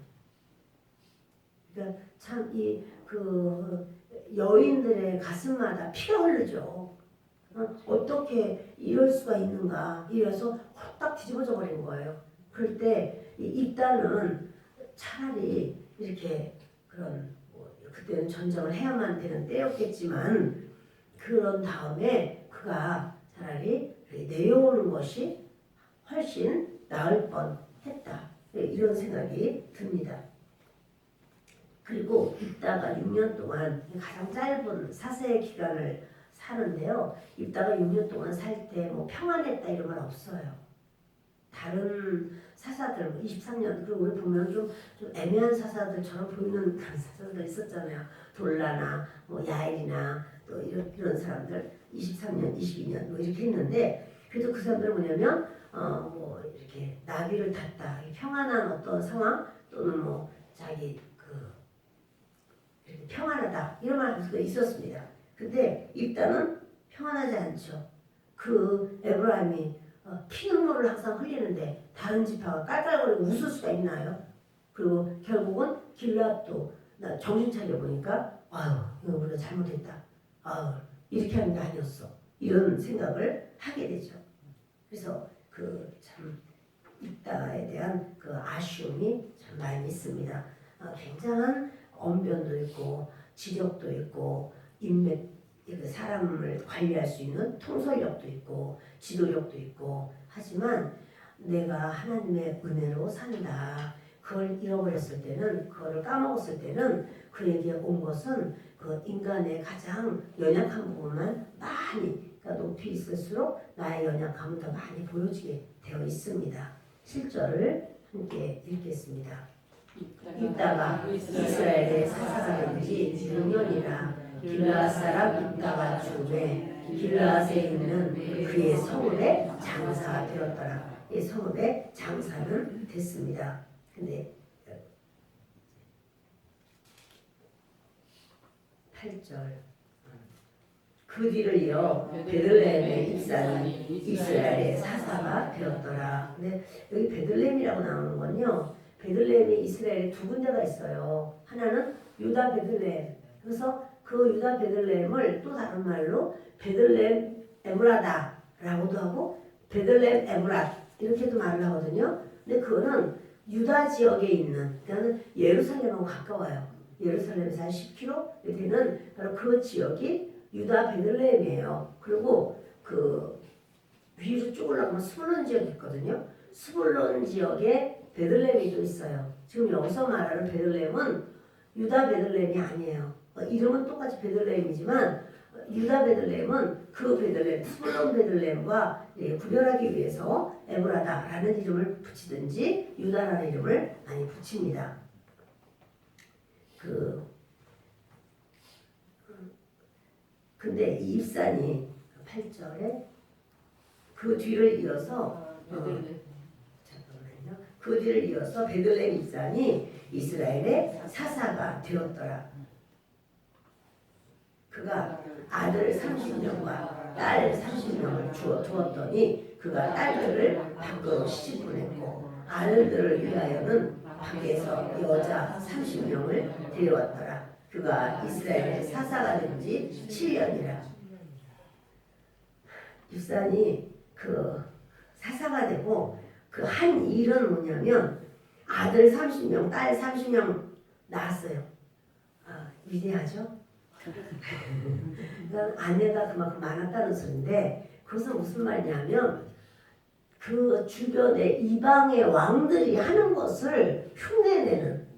그러니까 참 이 그 여인들의 가슴마다 피가 흐르죠. 어떻게 이럴 수가 있는가 이래서 홀딱 뒤집어져 버린 거예요. 그럴 때 이 입다는 차라리 이렇게 그런 그때는 전쟁을 해야만 되는 때였겠지만 그런 다음에 그가 차라리 내려오는 것이 훨씬 나을 뻔했다. 이런 생각이 듭니다. 그리고 입다가 6년 동안 가장 짧은 사세의 기간을 사는데요. 입다가 6년 동안 살 때 뭐 평안했다 이런 건 없어요. 다른 사사들 23년 그리고 우리 보면 좀 애매한 사사들처럼 보이는 그런 사사들 있었잖아요. 돌라나 뭐 야일이나 또 이런 사람들 23년, 22년 뭐 이렇게 했는데 그래도 그 사람들은 뭐냐면 뭐 이렇게 나귀를 탔다 평안한 어떤 상황 또는 뭐 자기 이렇게 평안하다 이런 말이 있었습니다. 근데 입다는 평안하지 않죠. 그 에브라임이 피눈물을 항상 흘리는데 다른 지파가 깔깔거리고 웃을 수가 있나요? 그리고 결국은 길앗도 나 정신 차려 보니까 아유 이거 우리가 잘못했다. 아유 이렇게 하는 게 아니었어. 이런 생각을 하게 되죠. 그래서 그 참 입다에 대한 그 아쉬움이 참 많이 있습니다. 굉장한 언변도 있고 지력도 있고 인맥 사람을 관리할 수 있는 통솔력도 있고 지도력도 있고 하지만 내가 하나님의 은혜로 산다. 그걸 잃어버렸을 때는 그거를 까먹었을 때는 그에게 온 것은 그 인간의 가장 연약한 부분만 많이 그러니까 높이 있을수록 나의 연약함은 더 많이 보여지게 되어 있습니다. 7절을 함께 읽겠습니다. 입다가 이스라엘의 사사가 된 지 6년이라 길르앗 사람 입다가 죽음에 길르앗에 있는 그의 성읍에 장사가 되었더라. 이 성읍에 장사는 됐습니다. 근데 8절 그 뒤를 이어 베들레헴의 입산이 이스라엘의 사사가 되었더라. 근데 여기 베들레헴이라고 나오는 건요. 베들레헴이 이스라엘에 두 군데가 있어요. 하나는 유다 베들레헴. 그래서 그 유다 베들레헴을 또 다른 말로 베들레헴 에브라다라고도 하고 베들레헴 에브랏 이렇게도 말을 하거든요. 근데 그거는 유다 지역에 있는 그러니까 예루살렘하고 가까워요. 예루살렘에서 한 10km 되는 바로 그 지역이 유다 베들레헴이에요. 그리고 그 위로 쭉 올라가면 스불론 지역이 있거든요. 스불론 지역에 베들레헴이 또 있어요. 지금 여기서 말하는 베들레헴은 유다 베들레헴이 아니에요. 이름은 똑같이 베들레헴이지만 유다 베들레헴은 그 베들레헴, 스불론 베들레헴과 구별하기 위해서 에브라다라는 이름을 붙이든지 유다라는 이름을 많이 붙입니다. 근데 이 입산이 8절에 그 뒤를 이어서 그 뒤를 이어서 베들레헴 입산이 이스라엘의 사사가 되었더라. 그가 아들 30명과 딸 30명을 두었더니 그가 딸들을 밖으로 시집 보냈고 아들들을 위하여는 밖에서 여자 30명을 데려왔더라. 그가 이스라엘의 사사가 된 지 7년이라. 입산이 그 사사가 되고 그 한 일은 뭐냐면 아들 30명, 딸 30명 낳았어요. 위대하죠? 그러니까 아내가 그만큼 많았다는 소리인데 그것은 무슨 말이냐면 그 주변에 이방의 왕들이 하는 것을 흉내내는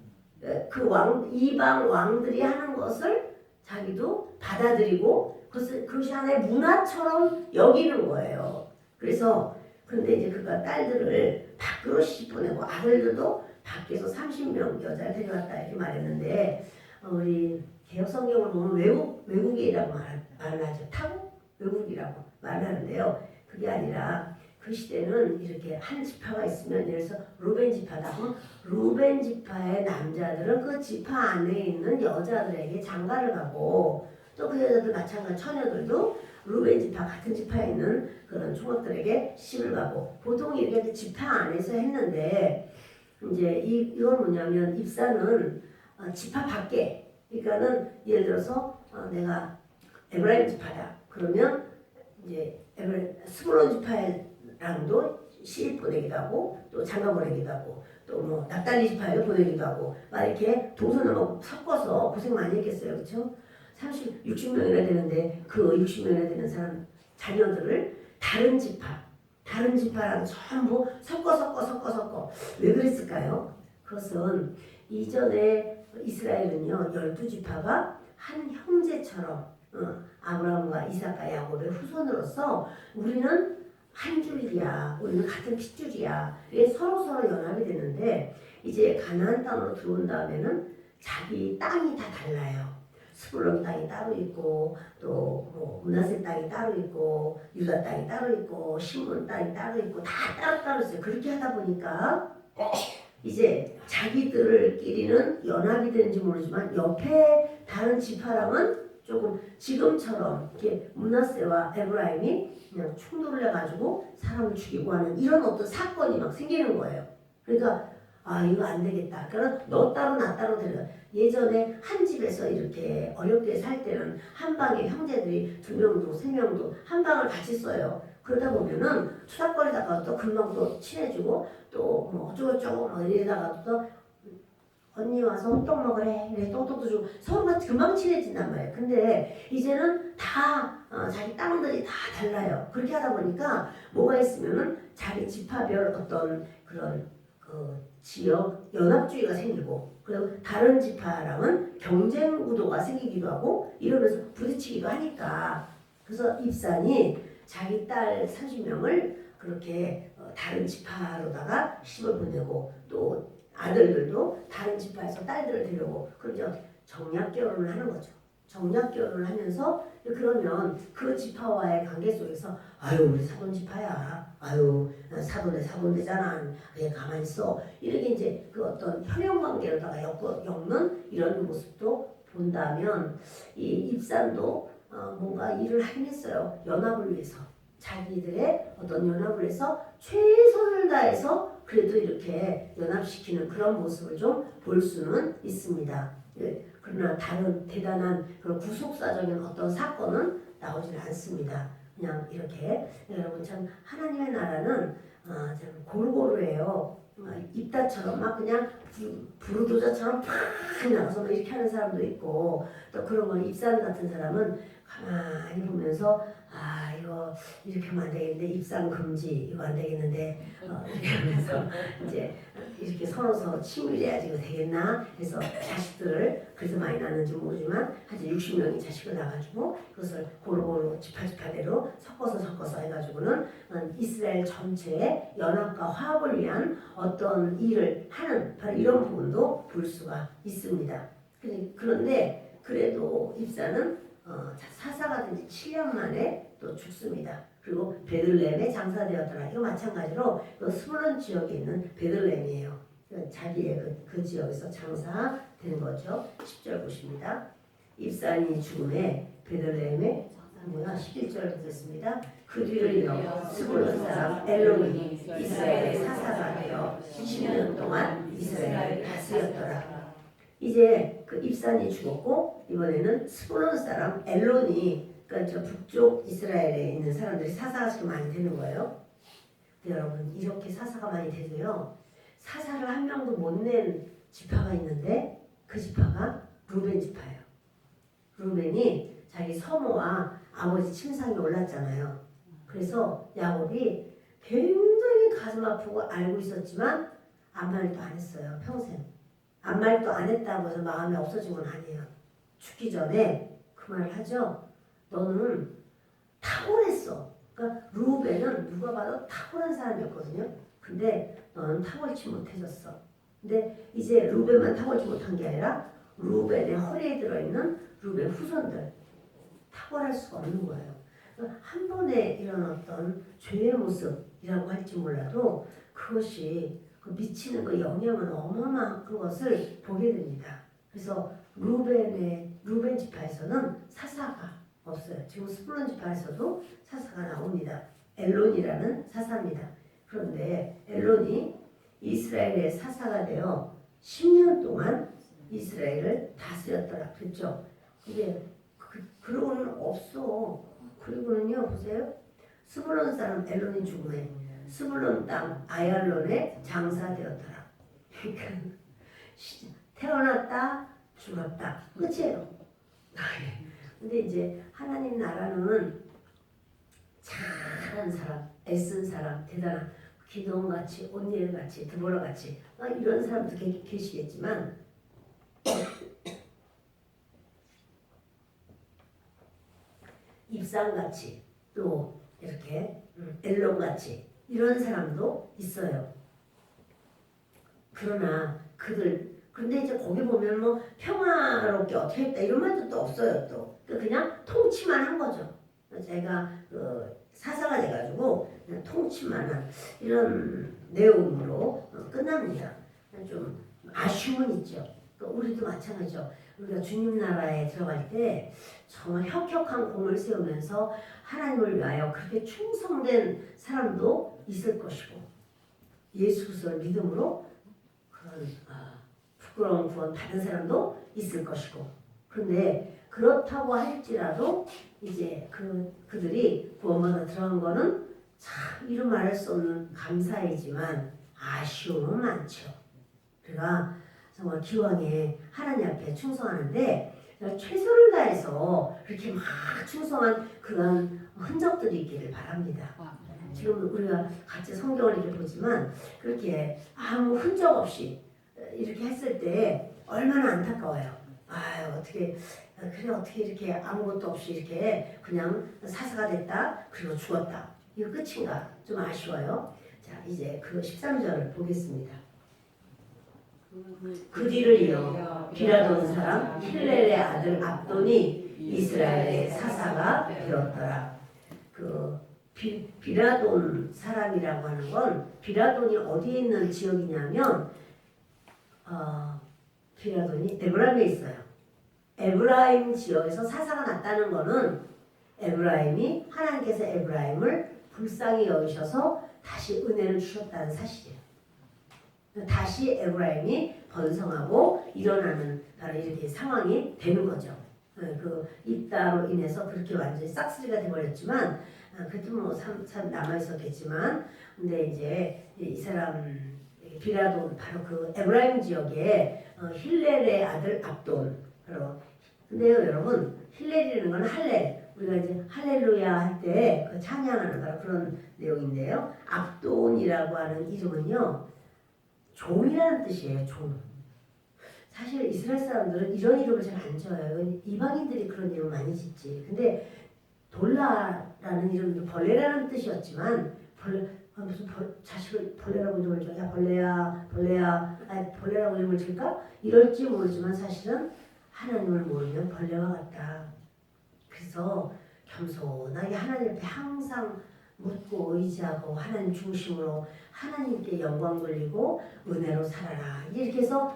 그 이방 왕들이 하는 것을 자기도 받아들이고 그것이 하나의 문화처럼 여기는 거예요. 그래서 근데 이제 그가 딸들을 밖으로 시집 보내고 아들들도 밖에서 30명 여자를 데려왔다 이렇게 말했는데 우리 개혁 성경을 보면 외국이라고 말을 하죠. 타국 외국이라고 말하는데요. 그게 아니라 그 시대는 이렇게 한 지파가 있으면 예를 들어서 루벤 지파다. 그럼 루벤 지파의 남자들은 그 지파 안에 있는 여자들에게 장가를 가고 또 그 여자들 마찬가지 처녀들도 루벤 지파 같은 지파에 있는 그런 총각들에게 시집을 가고 보통 이렇게 지파 안에서 했는데 이제 이건 뭐냐면 입사는 지파 밖에 그러니까는 예를 들어서 내가 에브라임 지파다 그러면 이제 스불론 지파랑도 시집 보내기도 하고 또 장가 보내기도 하고 또 뭐 납달리 지파에 보내기도 하고 막 이렇게 동서남북 섞어서 고생 많이 했겠어요, 그렇죠? 60명이나 되는데 그 60명이나 되는 사람 자녀들을 다른 지파랑 전부 섞어 왜 그랬을까요? 그것은 이전에 이스라엘은요 12지파가 한 형제처럼 아브라함과 이삭과 야곱의 후손으로서 우리는 한 줄이야. 우리는 같은 핏줄이야. 이게 서로 연합이 되는데 이제 가나안 땅으로 들어온 다음에는 자기 땅이 다 달라요. 스불론 땅이 따로 있고 또 므낫세 땅이 따로 있고 유다 땅이 따로 있고 시므온 땅이 따로 있고 다 따로 있어요. 그렇게 하다 보니까 이제 자기들끼리는 연합이 되는지 모르지만 옆에 다른 지파랑은 조금 지금처럼 이렇게 므낫세와 에브라임이 그냥 충돌을 해가지고 사람을 죽이고 하는 이런 어떤 사건이 막 생기는 거예요. 그러니까 이거 안 되겠다. 그러니까 너 따로 나 따로 데려. 예전에 한 집에서 이렇게 어렵게 살 때는 한 방에 형제들이 2명도 3명도 한 방을 같이 써요. 그러다 보면은 투닥거리다가 또 금방 또 친해지고 또 뭐 어쩌고저쩌고 막 이러다가 또 언니 와서 호떡 먹으래. 그래 또 호떡도 주고 서로가 금방 친해진단 말이에요. 근데 이제는 다 자기 땅들이 다 달라요. 그렇게 하다 보니까 뭐가 있으면은 자기 지파별 어떤 그런 그 지역 연합주의가 생기고 그리고 다른 지파랑은 경쟁 구도가 생기기도 하고 이러면서 부딪히기도 하니까 그래서 입산이 자기 딸 30명을 그렇게 다른 지파로다가 시집을 보내고 또 아들들도 다른 지파에서 딸들을 데려오고 그러죠. 정략 결혼을 하는 거죠. 정략 결혼을 하면서 그러면 그 지파와의 관계 속에서 아유 우리 사돈 지파야. 아유 사돈되잖아. 그냥 가만히 있어. 이렇게 이제 그 어떤 혈연 관계로다가 엮는 이런 모습도 본다면 이 입산도 뭔가 일을 하긴 했어요. 연합을 위해서. 자기들의 어떤 연합을 해서 최선을 다해서 그래도 이렇게 연합시키는 그런 모습을 좀 볼 수는 있습니다. 그러나 다른 대단한 그런 구속사적인 어떤 사건은 나오지는 않습니다. 그냥 이렇게 여러분 참 하나님의 나라는 참 고루고루해요. 입다처럼 막 그냥 부르도자처럼 팍 나가서 막 이렇게 하는 사람도 있고 또 그런 건 입산 같은 사람은 가만히 보면서 이거 이렇게 하면 안 되겠는데 입상 금지 이거 안 되겠는데 이렇게 하면서 이제 이렇게 서로 친밀해야지 이거 되겠나 해서 자식들을 그래서 많이 낳는지 모르지만 한 60명이 자식을 낳아가지고 그것을 고루고루 지파대로 섞어서 해가지고는 이스라엘 전체의 연합과 화합을 위한 어떤 일을 하는 바로 이런 부분도 볼 수가 있습니다. 그런데 그래도 입사는 사사가 된 지 7년 만에 또 죽습니다. 그리고 베들레헴에 장사되었더라. 이거 마찬가지로 그 스불론 지역에 있는 베들레헴이에요. 자기의 그 지역에서 장사된 거죠. 10절 보십니다. 입산이 죽음에 베들레헴에 11절 보겠습니다. 그 뒤를 이어 스불론 사람 엘론이 이스라엘의 사사가 되어 10년 동안 이스라엘을 다스렸더라. 이제 그 입산이 죽었고 이번에는 스불론 사람 엘론이 그러니까 저 북쪽 이스라엘에 있는 사람들이 사사가 지금 많이 되는 거예요. 여러분 이렇게 사사가 많이 되도요. 사사를 한 명도 못 낸 지파가 있는데 그 지파가 루벤 지파예요. 루벤이 자기 서모와 아버지 침상에 올랐잖아요. 그래서 야곱이 굉장히 가슴 아프고 알고 있었지만 아무 말도 안 했어요. 평생. 아무 말도 안 했다고 해서 마음이 없어진 건 아니에요. 죽기 전에 그 말을 하죠. 너는 탁월했어. 그러니까 루벤은 누가 봐도 탁월한 사람이었거든요. 근데 너는 탁월치 못해졌어. 근데 이제 루벤만 탁월치 못한 게 아니라 루벤의 허리에 들어있는 루벤 후손들 탁월할 수가 없는 거예요. 한 번에 이런 어떤 죄의 모습이라고 할지 몰라도 그것이 그 미치는 그 영향은 어마어마한 것을 보게 됩니다. 그래서 루벤 지파에서는 사사가 없어요. 지금 스불론 지파에서도 사사가 나옵니다. 엘론이라는 사사입니다. 그런데 엘론이 이스라엘의 사사가 되어 10년 동안 이스라엘을 다스렸더라 그랬죠. 근데 그러고는 없어. 그리고는요 보세요. 스불론 사람 엘론이 죽음에 스불론 땅 아얄론에 장사되었더라. 그러니까 태어났다 죽었다 끝이에요. 근데 이제 하나님 나라는 잘한 사람, 애쓴 사람, 대단한 기도원같이, 온니엘같이, 드보라같이 이런 사람도 계시겠지만 입상같이 또 이렇게 엘론같이 이런 사람도 있어요. 그러나 근데 이제 거기 보면 뭐 평화롭게 어떻게 했다 이런 말도 또 없어요. 또 그냥 통치만 한 거죠. 제가 사사가 돼가지고 그냥 통치만 한 이런 내용으로 끝납니다. 좀 아쉬움은 있죠. 우리도 마찬가지죠. 우리가 주님 나라에 들어갈 때 정말 혁혁한 공을 세우면서 하나님을 위하여 그렇게 충성된 사람도 있을 것이고 예수를 믿음으로 그런 부끄러운 구원 받은 사람도 있을 것이고 그런데 그렇다고 할지라도 이제 그들이 구원받아 들어간 거는 참 이루 말할 수 없는 감사이지만 아쉬움은 많죠. 그러니까 정말 기왕에 하나님 앞에 충성하는데 최선을 다해서 그렇게 막 충성한 그런 흔적들이 있기를 바랍니다. 지금 우리가 같이 성경을 이렇게 보지만 그렇게 아무 흔적 없이 이렇게 했을 때 얼마나 안타까워요. 어떻게 이렇게 아무것도 없이 이렇게 그냥 사사가 됐다 그리고 죽었다 이거 끝인가 좀 아쉬워요. 자 이제 그 13절을 보겠습니다. 그 뒤를 이어 비라돈 사람 힐렐의 아들 압돈이 이스라엘의 사사가 되었더라. 비라돈 사람이라고 하는 건 비라돈이 어디에 있는 지역이냐면 비라돈이 에브라임에 있어요. 에브라임 지역에서 사사가 났다는 거는 에브라임이 하나님께서 에브라임을 불쌍히 여기셔서 다시 은혜를 주셨다는 사실이에요. 다시 에브라임이 번성하고 일어나는 바로 이렇게 상황이 되는 거죠. 그 입다로 인해서 그렇게 완전히 싹쓸이가 돼버렸지만 그래도 뭐 참 남아 있었겠지만 근데 이제 이 사람 비라돈 바로 그 에브라임 지역에 힐렐의 아들 압돈 바로 근데요 여러분 힐렐이라는 건 할렐 우리가 이제 할렐루야 할 때 그 찬양하는 바로 그런 내용인데요. 압돈이라고 하는 이름은요 종이라는 뜻이에요. 종. 사실 이스라엘 사람들은 이런 이름을 잘 안 지어요. 이방인들이 그런 이름 많이 짓지. 근데 돌라라는 이름도 벌레라는 뜻이었지만 무슨 자식을 벌레라고 이름을 줘. 야 벌레야 벌레라고 이름을 줄까? 이럴지 모르지만 사실은 하나님을 모르면 벌레와 같다. 그래서 겸손하게 하나님 앞에 항상 묻고 의지하고 하나님 중심으로 하나님께 영광 돌리고 은혜로 살아라. 이렇게 해서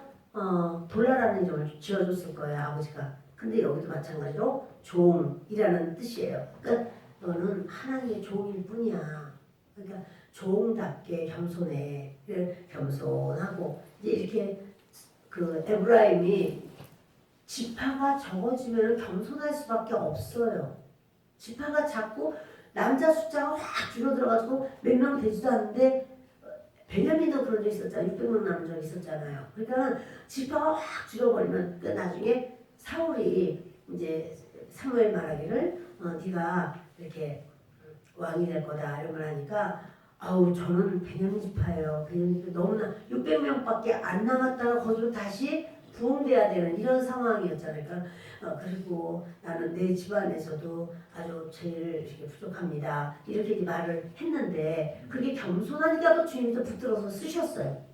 돌라라는 이름을 지어줬을 거예요. 아버지가. 근데 여기도 마찬가지로 종이라는 뜻이에요. 그러니까 너는 하나님의 종일 뿐이야. 그러니까 종답게 겸손해. 겸손하고 이제 이렇게 그 에브라임이 지파가 적어지면 겸손할 수밖에 없어요. 지파가 작고 남자 숫자가 확 줄어들어가지고 몇 명 되지도 않는데 베냐민도 그런 적 있었잖아요. 600명 남은 적 있었잖아요. 그러니까 지파가 확 줄어버리면 나중에 사울이 이제 사무엘 말하기를 네가 이렇게 왕이 될 거다 이런 걸 하니까 저는 베냐민 지파예요. 베냐민 지파 너무나 600명밖에 안 남았다가 거기로 다시 부흥돼야 되는 이런 상황이었잖아요. 그러니까 그리고 나는 내 집안에서도 아주 제일 이렇게 부족합니다. 이렇게 말을 했는데 그게 겸손하니까 또 주님도 붙들어서 쓰셨어요.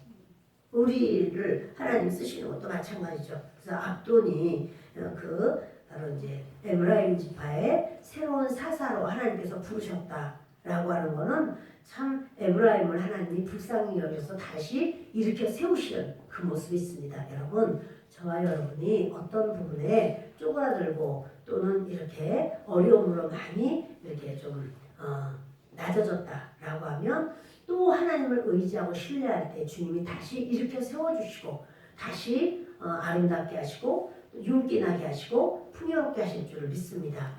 우리를 하나님 쓰시는 것도 마찬가지죠. 그래서 압돈이 그 바로 이제 에브라임 지파의 새로운 사사로 하나님께서 부르셨다라고 하는 거는 참 에브라임을 하나님이 불쌍히 여겨서 다시 일으켜 세우시는 그 모습이 있습니다. 여러분, 저와 여러분이 어떤 부분에 쪼그라들고 또는 이렇게 어려움으로 많이 이렇게 좀 낮아졌다라고 하면 또 하나님을 의지하고 신뢰할 때 주님이 다시 일으켜 세워주시고 다시 아름답게 하시고 윤기 나게 하시고 풍요롭게 하실 줄을 믿습니다.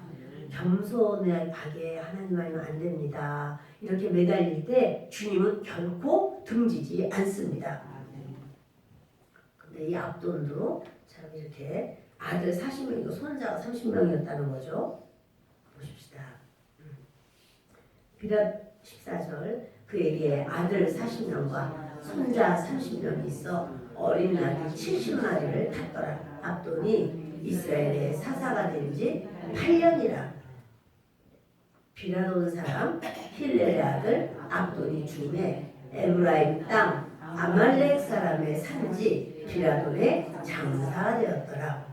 겸손하게 하나님 아니면 안 됩니다. 이렇게 매달릴 때 주님은 결코 등지지 않습니다. 근데 이 압돈도 참 이렇게 아들 40명이고 손자가 30명이었다는 거죠. 보십시다. 비라 14절 그에게 아들 40명과 손자 30명이 있어 어린 나귀 70마리를 탔더라. 압돈이 이스라엘의 사사가 된 지 8년이라. 비라돈 사람 힐렐의 아들 압돈이 죽음에 에브라임 땅 아말렉 사람의 산지 비라돈의 장사되었더라.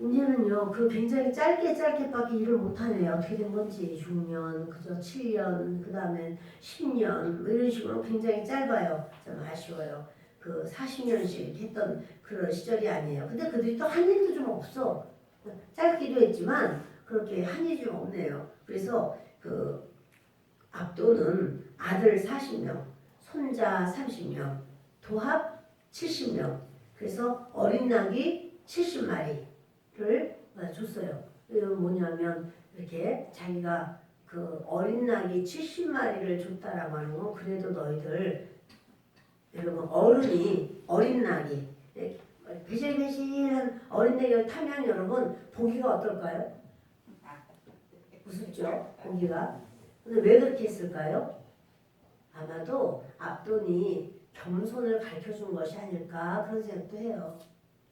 이제는요, 그 굉장히 짧게밖에 일을 못하네요. 어떻게 된 건지 6년, 그저 7년, 그 다음에 10년 이런 식으로 굉장히 짧아요. 좀 아쉬워요. 그 40년씩 했던 그런 시절이 아니에요. 근데 그들이 또 한 일도 좀 없어. 짧기도 했지만 그렇게 한 일이 좀 없네요. 그래서 그 압도는 아들 40명, 손자 30명, 도합 70명. 그래서 어린 낙이 70마리를 줬어요. 이건 뭐냐면 이렇게 자기가 그 어린 낙이 70마리를 줬다라고 하는 건 그래도 너희들 여러분 어린 낙이 배실배실한 어린 낙을 타면 여러분 보기가 어떨까요? 우습죠? 보기가. 근데 왜 그렇게 했을까요? 아마도 압돈이 겸손을 가르쳐준 것이 아닐까 그런 생각도 해요.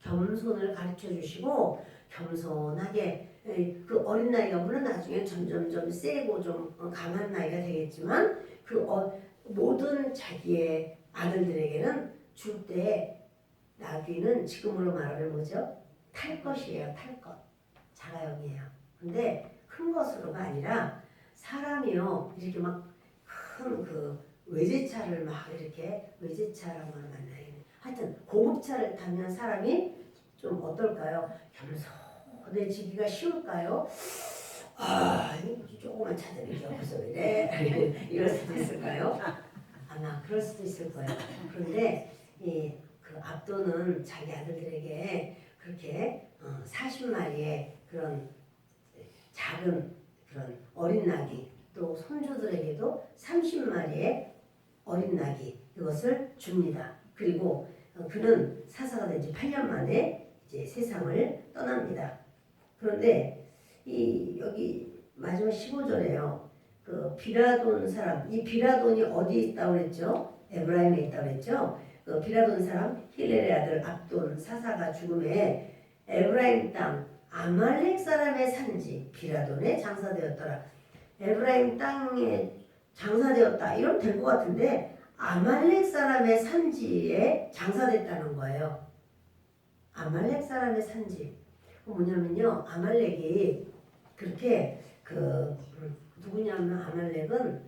겸손을 가르쳐주시고 겸손하게 그 어린 나이가 물론 나중에 점점 세고 좀 강한 나이가 되겠지만 그 모든 자기의 아들들에게는 줄 때 나귀는 지금으로 말하면 뭐죠? 탈 것이에요. 탈 것. 자가용이에요. 근데 큰 것으로가 아니라 사람이요 이렇게 막 큰 그 외제차를 막 이렇게 외제차라고 하는 만나요. 하여튼 고급차를 타면 사람이 좀 어떨까요? 겸손해지기가 쉬울까요? 조그만 차들이죠. 그래서 이래 이럴 수도 있을까요? 아마 그럴 수도 있을 거예요. 그런데 그 압도는 자기 아들들에게 그렇게 40마리의 그런 작은 그런 어린 나귀 또 손주들에게도 30마리의 어린 나귀 이것을 줍니다. 그리고 그는 사사가 된 지 8년 만에 이제 세상을 떠납니다. 그런데 여기 마지막 15절에요. 그 비라돈 사람, 이 비라돈이 어디 있다고 그랬죠? 에브라임에 있다고 그랬죠? 그 비라돈 사람 힐렐의 아들 압돈 사사가 죽음에 에브라임 땅 아말렉 사람의 산지 비라돈에 장사되었더라. 에브라임 땅에 장사되었다. 이러면 될 것 같은데 아말렉 사람의 산지에 장사됐다는 거예요. 아말렉 사람의 산지. 뭐냐면요. 아말렉이 그렇게 누구냐면 아말렉은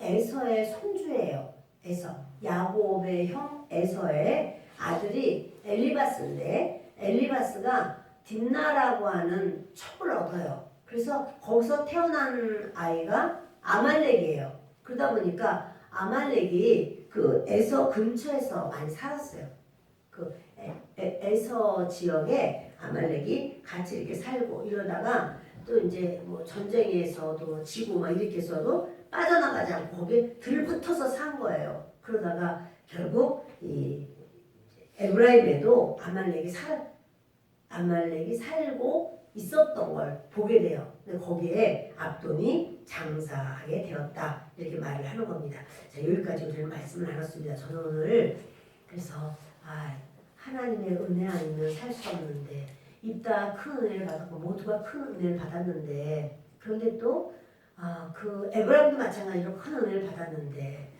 에서의 손주예요. 에서. 야곱의 형 에서의 아들이 엘리바스인데 엘리바스가 딥나라고 하는 첩을 얻어요. 그래서 거기서 태어난 아이가 아말렉이에요. 그러다 보니까 아말렉이 그 에서 근처에서 많이 살았어요. 그 에서 지역에 아말렉이 같이 이렇게 살고 이러다가 또 이제 뭐 전쟁에서도 지고 막 이렇게 해서도 빠져나가지 않고 거기에 들붙어서 산 거예요. 그러다가 결국 이 에브라임에도 아말렉이 살고 있었던 걸 보게 돼요. 근데 거기에 압돈이 장사하게 되었다 이렇게 말을 하는 겁니다. 자, 여기까지 우리는 말씀을 나눴습니다. 저는 오늘 그래서 하나님의 은혜 아니면 살 수 없는데 입다 큰 은혜를 받았고 모두가 큰 은혜를 받았는데 그런데 또 그 에브라임도 마찬가지로 큰 은혜를 받았는데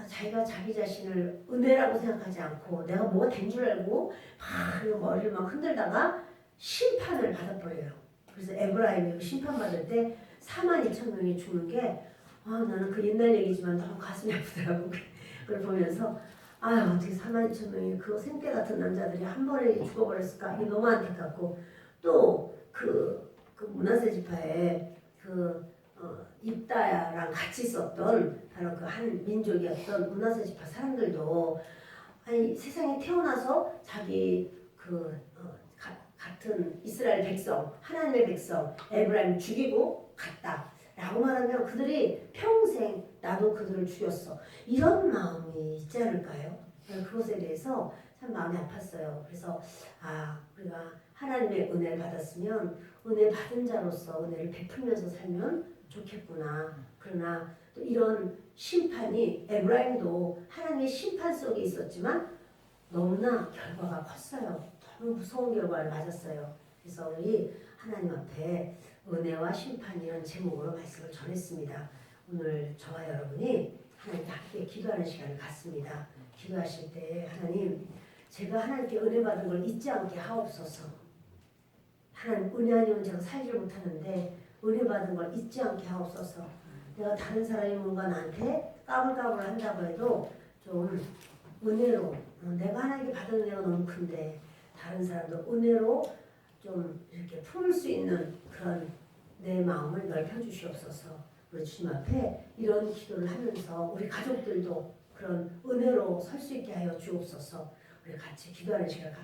자기가 자기 자신을 은혜라고 생각하지 않고 내가 뭐가 된 줄 알고 막 머리를 막 흔들다가 심판을 받아버려요. 그래서 에브라임이 심판받을 때 42,000명이 죽는 게 나는 그 옛날 얘기지만 너무 가슴이 아프더라고. 그걸 보면서 어떻게 42,000명이 그 생떼 같은 남자들이 한 번에 죽어버렸을까? 이게 너무 안타깝고 또 그 므낫세 지파에 입다야랑 같이 있었던 바로 그 한 민족이었던 므낫세 지파 사람들도 세상에 태어나서 자기 같은 이스라엘 백성, 하나님의 백성 에브라임 죽이고 갔다 라고 말하면 그들이 평생 나도 그들을 죽였어 이런 마음이 있지 않을까요? 그것에 대해서 참 마음이 아팠어요. 그래서 우리가 하나님의 은혜를 받았으면 은혜 받은 자로서 은혜를 베풀면서 살면 좋겠구나. 그러나 또 이런 심판이 에브라임도 하나님의 심판 속에 있었지만 너무나 결과가 컸어요. 너무 무서운 결과를 맞았어요. 그래서 우리 하나님 앞에 은혜와 심판이라는 제목으로 말씀을 전했습니다. 오늘 저와 여러분이 하나님께 함께 기도하는 시간을 갖습니다. 기도하실 때 하나님 제가 하나님께 은혜 받은 걸 잊지 않게 하옵소서. 하나님 은혜 아니면 제가 살지를 못하는데 은혜 받은 걸 잊지 않게 하옵소서. 내가 다른 사람이 뭔가 나한테 까불까불 한다고 해도 좀 은혜로 내가 하나님께 받은 은혜가 너무 큰데 다른 사람도 은혜로 좀 이렇게 품을 수 있는 그런 내 마음을 넓혀 주시옵소서. 우리 주님 앞에 이런 기도를 하면서 우리 가족들도 그런 은혜로 설 수 있게 하여 주옵소서. 우리 같이 기도하는 시간